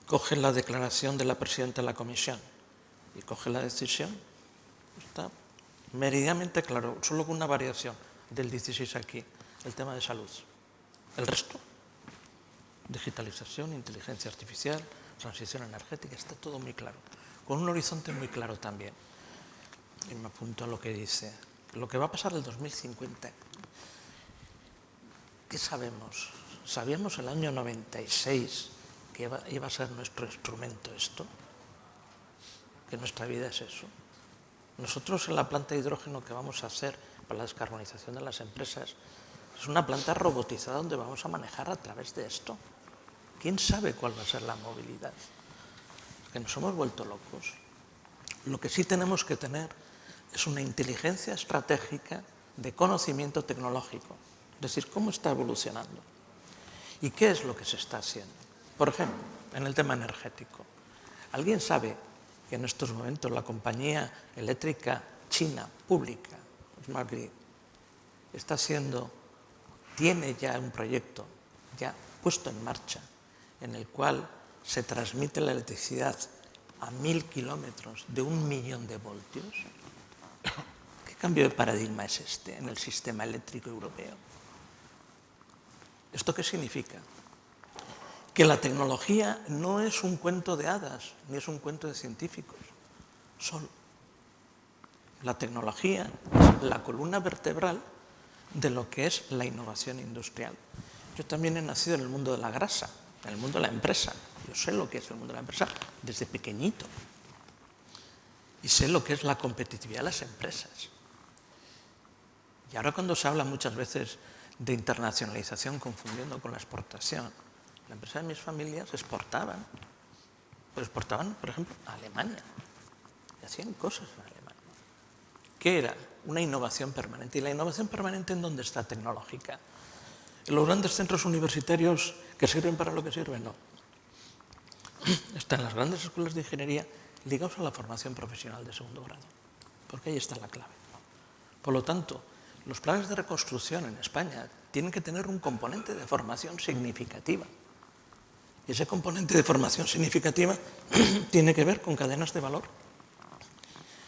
coge la declaración de la presidenta de la Comisión y coge la decisión, está meridianamente claro, solo con una variación del 16 aquí, el tema de salud. El resto, digitalización, inteligencia artificial, transición energética, está todo muy claro, con un horizonte muy claro también. Y me apunto a lo que dice, lo que va a pasar el 2050. ¿Qué sabemos? ¿Sabíamos el año 96 que iba a ser nuestro instrumento esto? ¿Que nuestra vida es eso? Nosotros en la planta de hidrógeno que vamos a hacer para la descarbonización de las empresas es una planta robotizada donde vamos a manejar a través de esto. ¿Quién sabe cuál va a ser la movilidad? Es que nos hemos vuelto locos. Lo que sí tenemos que tener es una inteligencia estratégica de conocimiento tecnológico. Es decir, cómo está evolucionando y qué es lo que se está haciendo. Por ejemplo, en el tema energético. ¿Alguien sabe que en estos momentos la compañía eléctrica china pública, Smart Grid, tiene ya un proyecto ya puesto en marcha en el cual se transmite la electricidad a 1000 kilómetros de 1 millón de voltios? ¿Qué cambio de paradigma es este en el sistema eléctrico europeo? ¿Esto qué significa? Que la tecnología no es un cuento de hadas, ni es un cuento de científicos. Solo. La tecnología es la columna vertebral de lo que es la innovación industrial. Yo también he nacido en el mundo de la grasa, en el mundo de la empresa. Yo sé lo que es el mundo de la empresa desde pequeñito. Y sé lo que es la competitividad de las empresas. Y ahora cuando se habla muchas veces de internacionalización confundiendo con la exportación, la empresa de mis familias exportaban. Pero exportaban, por ejemplo, a Alemania. Y hacían cosas en Alemania. ¿Qué era? Una innovación permanente. ¿Y la innovación permanente en dónde está tecnológica? ¿En los grandes centros universitarios que sirven para lo que sirven? No. Está en las grandes escuelas de ingeniería ligados a la formación profesional de segundo grado. Porque ahí está la clave. Por lo tanto, los planes de reconstrucción en España tienen que tener un componente de formación significativa. Y ese componente de formación significativa tiene que ver con cadenas de valor.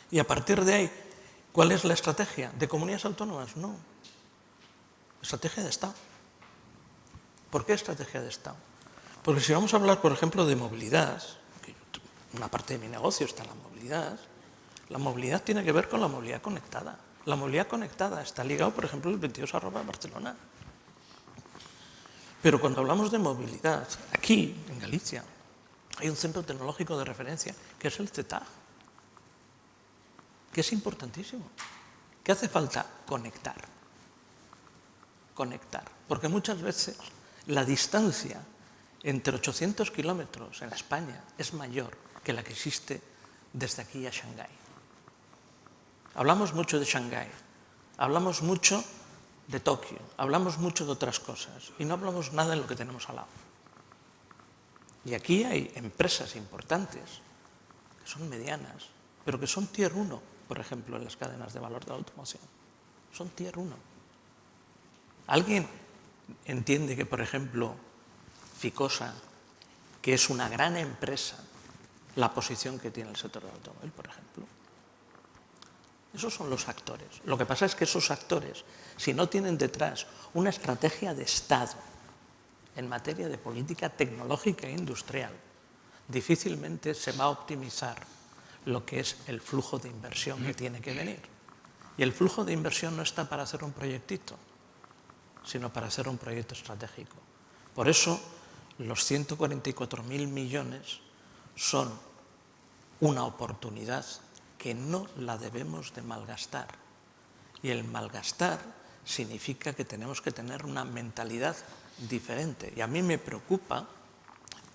Y a partir de ahí, ¿cuál es la estrategia? ¿De comunidades autónomas? No. Estrategia de Estado. ¿Por qué estrategia de Estado? Porque si vamos a hablar, por ejemplo, de movilidad, que una parte de mi negocio está en la movilidad tiene que ver con la movilidad conectada. La movilidad conectada está ligado, por ejemplo, el 22 arroba Barcelona. Pero cuando hablamos de movilidad, aquí, en Galicia, hay un centro tecnológico de referencia, que es el CETAG, que es importantísimo. ¿Qué hace falta? Conectar. Conectar. Porque muchas veces la distancia entre 800 kilómetros en España es mayor que la que existe desde aquí a Shanghái. Hablamos mucho de Shanghái, hablamos mucho de Tokio, hablamos mucho de otras cosas y no hablamos nada de lo que tenemos al lado. Y aquí hay empresas importantes, que son medianas, pero que son tier 1, por ejemplo, en las cadenas de valor de la automoción. Son tier 1. ¿Alguien entiende que, por ejemplo, Ficosa, que es una gran empresa, la posición que tiene el sector del automóvil, por ejemplo? Esos son los actores. Lo que pasa es que esos actores, si no tienen detrás una estrategia de Estado en materia de política tecnológica e industrial, difícilmente se va a optimizar lo que es el flujo de inversión que tiene que venir. Y el flujo de inversión no está para hacer un proyectito, sino para hacer un proyecto estratégico. Por eso, los 144.000 millones son una oportunidad que no la debemos de malgastar. Y el malgastar significa que tenemos que tener una mentalidad diferente. Y a mí me preocupa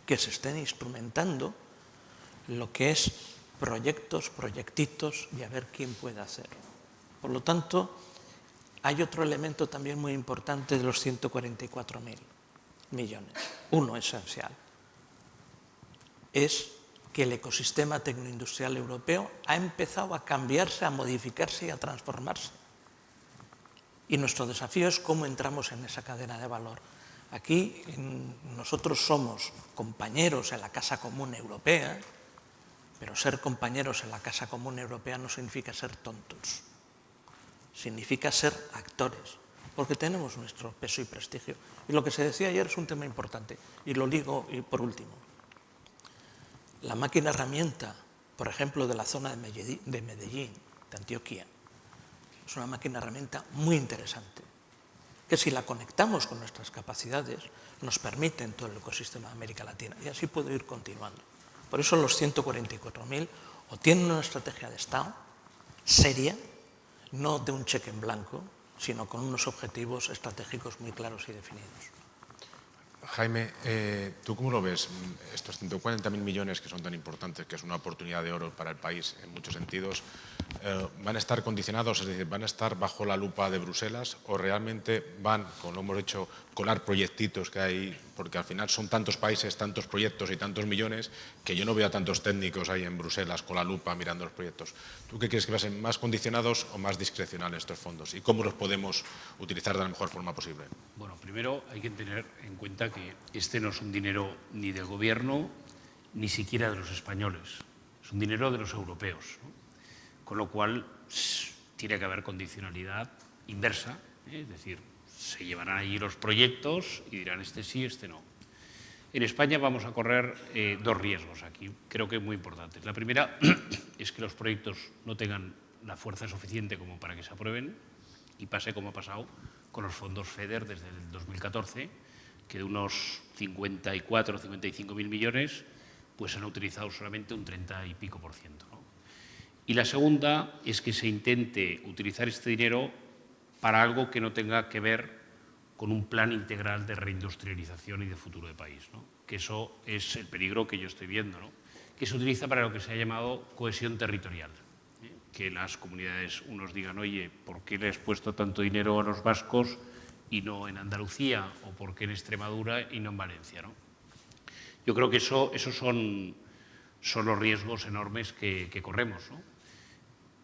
que se estén instrumentando lo que es proyectos, proyectitos y a ver quién puede hacer. Por lo tanto, hay otro elemento también muy importante de los 144.000 millones. Uno esencial. Es que el ecosistema tecnoindustrial europeo ha empezado a cambiarse, a modificarse y a transformarse. Y nuestro desafío es cómo entramos en esa cadena de valor. Aquí nosotros somos compañeros en la Casa Común Europea, pero ser compañeros en la Casa Común Europea no significa ser tontos. Significa ser actores, porque tenemos nuestro peso y prestigio. Y lo que se decía ayer es un tema importante, y lo ligo por último. La máquina herramienta, por ejemplo, de la zona de Medellín, de Antioquia, es una máquina herramienta muy interesante, que si la conectamos con nuestras capacidades, nos permite en todo el ecosistema de América Latina. Y así puedo ir continuando. Por eso los 144.000 o tienen una estrategia de Estado seria, no de un cheque en blanco, sino con unos objetivos estratégicos muy claros y definidos. Jaime, ¿tú cómo lo ves? Estos 140.000 millones que son tan importantes, que es una oportunidad de oro para el país en muchos sentidos, ¿van a estar condicionados, es decir, van a estar bajo la lupa de Bruselas o realmente van, como lo hemos hecho, colar proyectitos que hay? Porque al final son tantos países, tantos proyectos y tantos millones que yo no veo a tantos técnicos ahí en Bruselas con la lupa mirando los proyectos. ¿Tú qué crees que van a ser más condicionados o más discrecionales estos fondos? ¿Y cómo los podemos utilizar de la mejor forma posible? Bueno, primero hay que tener en cuenta que este no es un dinero ni del gobierno ni siquiera de los españoles, es un dinero de los europeos, ¿no? Con lo cual tiene que haber condicionalidad inversa, es decir, se llevarán allí los proyectos y dirán este sí, este no. En España vamos a correr dos riesgos aquí, creo que muy importantes. La primera es que los proyectos no tengan la fuerza suficiente como para que se aprueben y pase como ha pasado con los fondos FEDER desde el 2014, que de unos 54 o 55.000 millones pues han utilizado solamente un 30 y pico %, ¿no? Y la segunda es que se intente utilizar este dinero para algo que no tenga que ver con un plan integral de reindustrialización y de futuro de país, ¿no? Que eso es el peligro que yo estoy viendo, ¿no? Que se utiliza para lo que se ha llamado cohesión territorial. Que las comunidades unos digan, oye, ¿por qué le has puesto tanto dinero a los vascos y no en Andalucía? ¿O por qué en Extremadura y no en Valencia, ¿no? Yo creo que esos son los riesgos enormes que corremos, ¿no?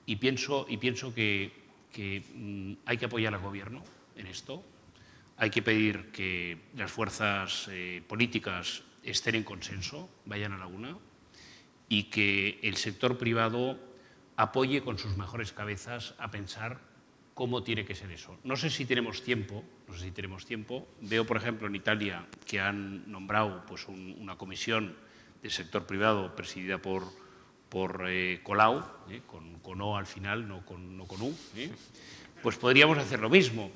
Y pienso que hay que apoyar al Gobierno en esto. Hay que pedir que las fuerzas políticas estén en consenso, vayan a la una, y que el sector privado apoye con sus mejores cabezas a pensar cómo tiene que ser eso. No sé si tenemos tiempo. Veo, por ejemplo, en Italia que han nombrado pues, una comisión del sector privado presidida por Colau, con O al final, no con U. Pues podríamos hacer lo mismo.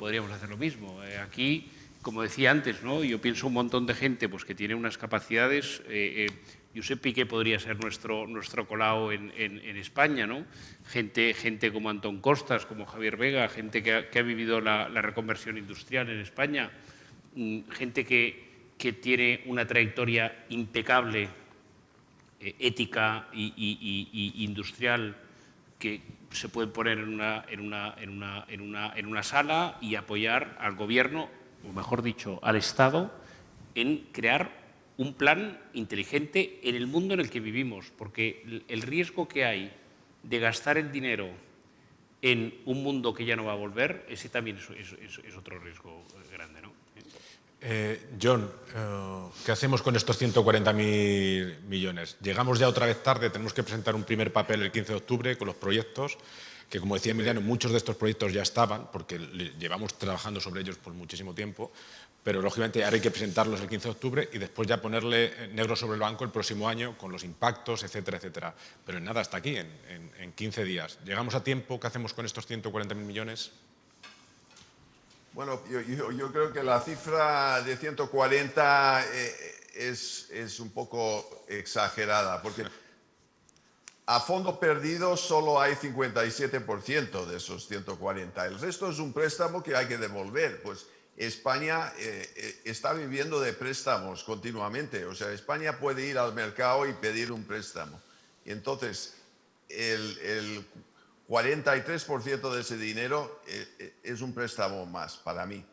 Aquí, como decía antes, ¿no? Yo pienso un montón de gente pues, que tiene unas capacidades. Josep Piqué podría ser nuestro Colau en España, ¿no? Gente como Antón Costas, como Javier Vega, gente que ha vivido la reconversión industrial en España, gente que tiene una trayectoria impecable, ética y industrial, que se pueden poner en una sala y apoyar al Gobierno, o mejor dicho, al Estado, en crear un plan inteligente en el mundo en el que vivimos, porque el riesgo que hay de gastar el dinero en un mundo que ya no va a volver, ese también es otro riesgo grande, ¿no? John, ¿qué hacemos con estos 140.000 millones? Llegamos ya otra vez tarde, tenemos que presentar un primer papel el 15 de octubre con los proyectos, que como decía Emiliano, muchos de estos proyectos ya estaban, porque llevamos trabajando sobre ellos por muchísimo tiempo, pero lógicamente ahora hay que presentarlos el 15 de octubre y después ya ponerle negro sobre el blanco el próximo año con los impactos, etcétera, etcétera. Pero en nada, hasta aquí, en 15 días. ¿Llegamos a tiempo? ¿Qué hacemos con estos 140.000 millones? Bueno, yo creo que la cifra de 140 es un poco exagerada, porque a fondo perdido solo hay 57% de esos 140. El resto es un préstamo que hay que devolver. Pues España está viviendo de préstamos continuamente. O sea, España puede ir al mercado y pedir un préstamo. Y entonces, el 43% de ese dinero es un préstamo más para mí,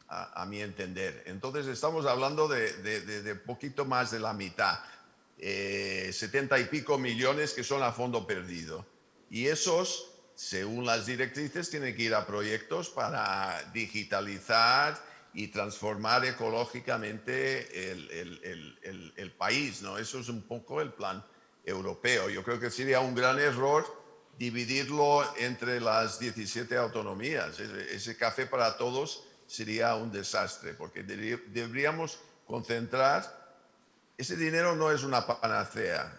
a mi entender. Entonces estamos hablando de poquito más de la mitad, 70 y pico millones que son a fondo perdido. Y esos, según las directrices, tienen que ir a proyectos para digitalizar y transformar ecológicamente el país, ¿no? Eso es un poco el plan europeo. Yo creo que sería un gran error dividirlo entre las 17 autonomías. Ese café para todos sería un desastre, porque deberíamos concentrar. Ese dinero no es una panacea.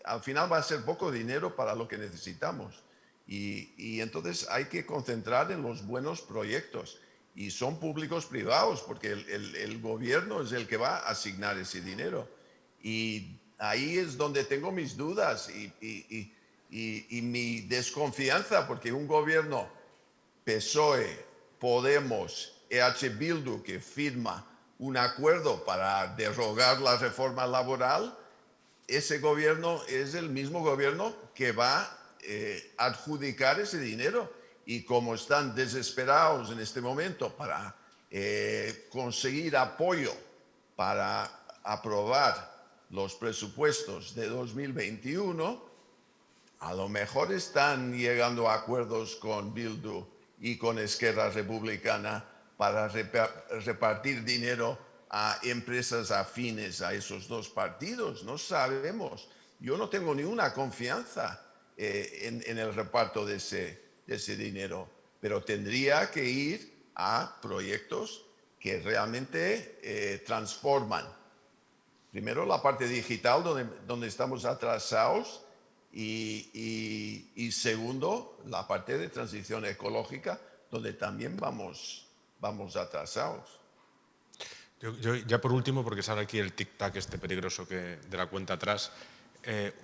Al final va a ser poco dinero para lo que necesitamos. Y entonces hay que concentrar en los buenos proyectos. Y son públicos privados, porque el gobierno es el que va a asignar ese dinero. Y ahí es donde tengo mis dudas y mi desconfianza, porque un gobierno PSOE, Podemos, EH Bildu, que firma un acuerdo para derogar la reforma laboral, ese gobierno es el mismo gobierno que va a adjudicar ese dinero. Y como están desesperados en este momento para conseguir apoyo para aprobar los presupuestos de 2021, a lo mejor están llegando a acuerdos con Bildu y con Esquerra Republicana para repartir dinero a empresas afines a esos dos partidos. No sabemos. Yo no tengo ninguna confianza en el reparto de ese dinero, pero tendría que ir a proyectos que realmente transforman primero la parte digital, donde estamos atrasados, y segundo, la parte de transición ecológica, donde también vamos atrasados. Yo ya por último, porque sale aquí el tic-tac este peligroso de la cuenta atrás,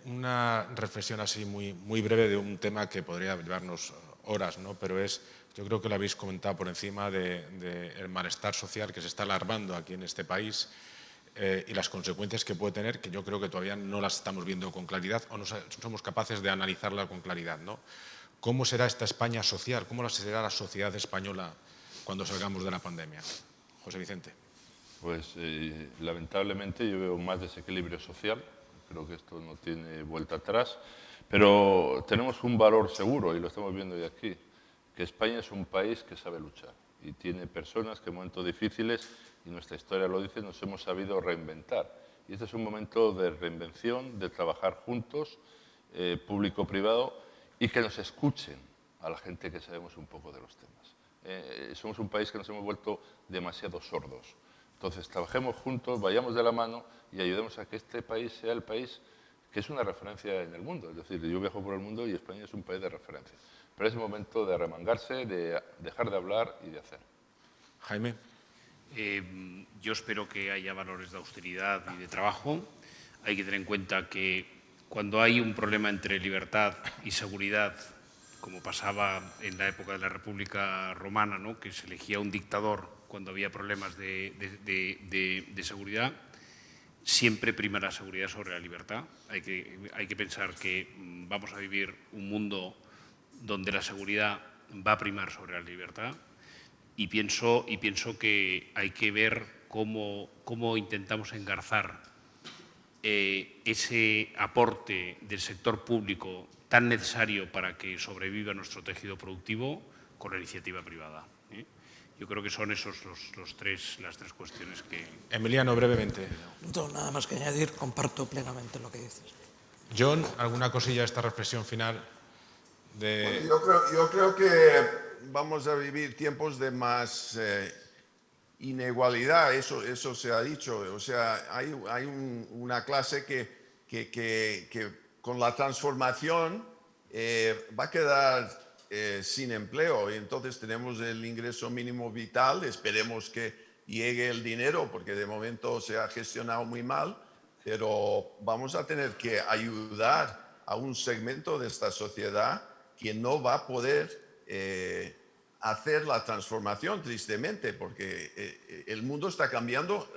una reflexión así muy breve de un tema que podría llevarnos horas, ¿no? Pero yo creo que lo habéis comentado por encima del malestar social que se está alarmando aquí en este país y las consecuencias que puede tener, que yo creo que todavía no las estamos viendo con claridad o no somos capaces de analizarla con claridad, ¿no? ¿Cómo será esta España social? ¿Cómo será la sociedad española cuando salgamos de la pandemia? José Vicente. Pues lamentablemente yo veo más desequilibrio social, creo que esto no tiene vuelta atrás, pero tenemos un valor seguro y lo estamos viendo hoy aquí, que España es un país que sabe luchar y tiene personas que en momentos difíciles, y nuestra historia lo dice, nos hemos sabido reinventar. Y este es un momento de reinvención, de trabajar juntos, público-privado, y que nos escuchen a la gente que sabemos un poco de los temas. Somos un país que nos hemos vuelto demasiado sordos. Entonces, trabajemos juntos, vayamos de la mano y ayudemos a que este país sea el país que es una referencia en el mundo. Es decir, yo viajo por el mundo y España es un país de referencia. Pero es el momento de remangarse, de dejar de hablar y de hacer. Jaime. Yo espero que haya valores de austeridad y de trabajo. Hay que tener en cuenta que cuando hay un problema entre libertad y seguridad, como pasaba en la época de la República Romana, ¿no?, que se elegía un dictador cuando había problemas de seguridad, siempre prima la seguridad sobre la libertad. Hay que pensar que vamos a vivir un mundo donde la seguridad va a primar sobre la libertad y pienso que hay que ver cómo intentamos engarzar ese aporte del sector público tan necesario para que sobreviva nuestro tejido productivo con la iniciativa privada. Yo creo que son esos las tres cuestiones que... Emiliano, brevemente. No tengo nada más que añadir, comparto plenamente lo que dices. John, ¿alguna cosilla a esta reflexión final? Bueno, yo creo que vamos a vivir tiempos de más inigualdad, eso se ha dicho. O sea, hay una clase que con la transformación va a quedar sin empleo, y entonces tenemos el ingreso mínimo vital. Esperemos que llegue el dinero, porque de momento se ha gestionado muy mal, pero vamos a tener que ayudar a un segmento de esta sociedad que no va a poder hacer la transformación, tristemente, porque el mundo está cambiando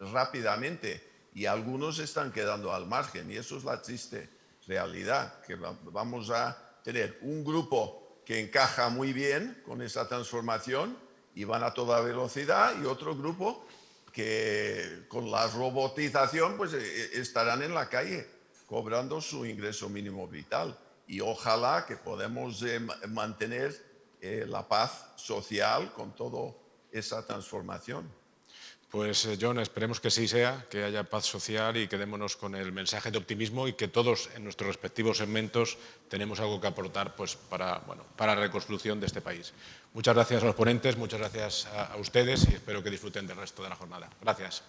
rápidamente y algunos están quedando al margen, y eso es la triste realidad, que vamos a tener un grupo que encaja muy bien con esa transformación y van a toda velocidad, y otro grupo que con la robotización pues estarán en la calle cobrando su ingreso mínimo vital. Y ojalá que podamos mantener la paz social con toda esa transformación. Pues John, esperemos que sí sea, que haya paz social y quedémonos con el mensaje de optimismo y que todos en nuestros respectivos segmentos tenemos algo que aportar pues, para la reconstrucción de este país. Muchas gracias a los ponentes, muchas gracias a ustedes y espero que disfruten del resto de la jornada. Gracias.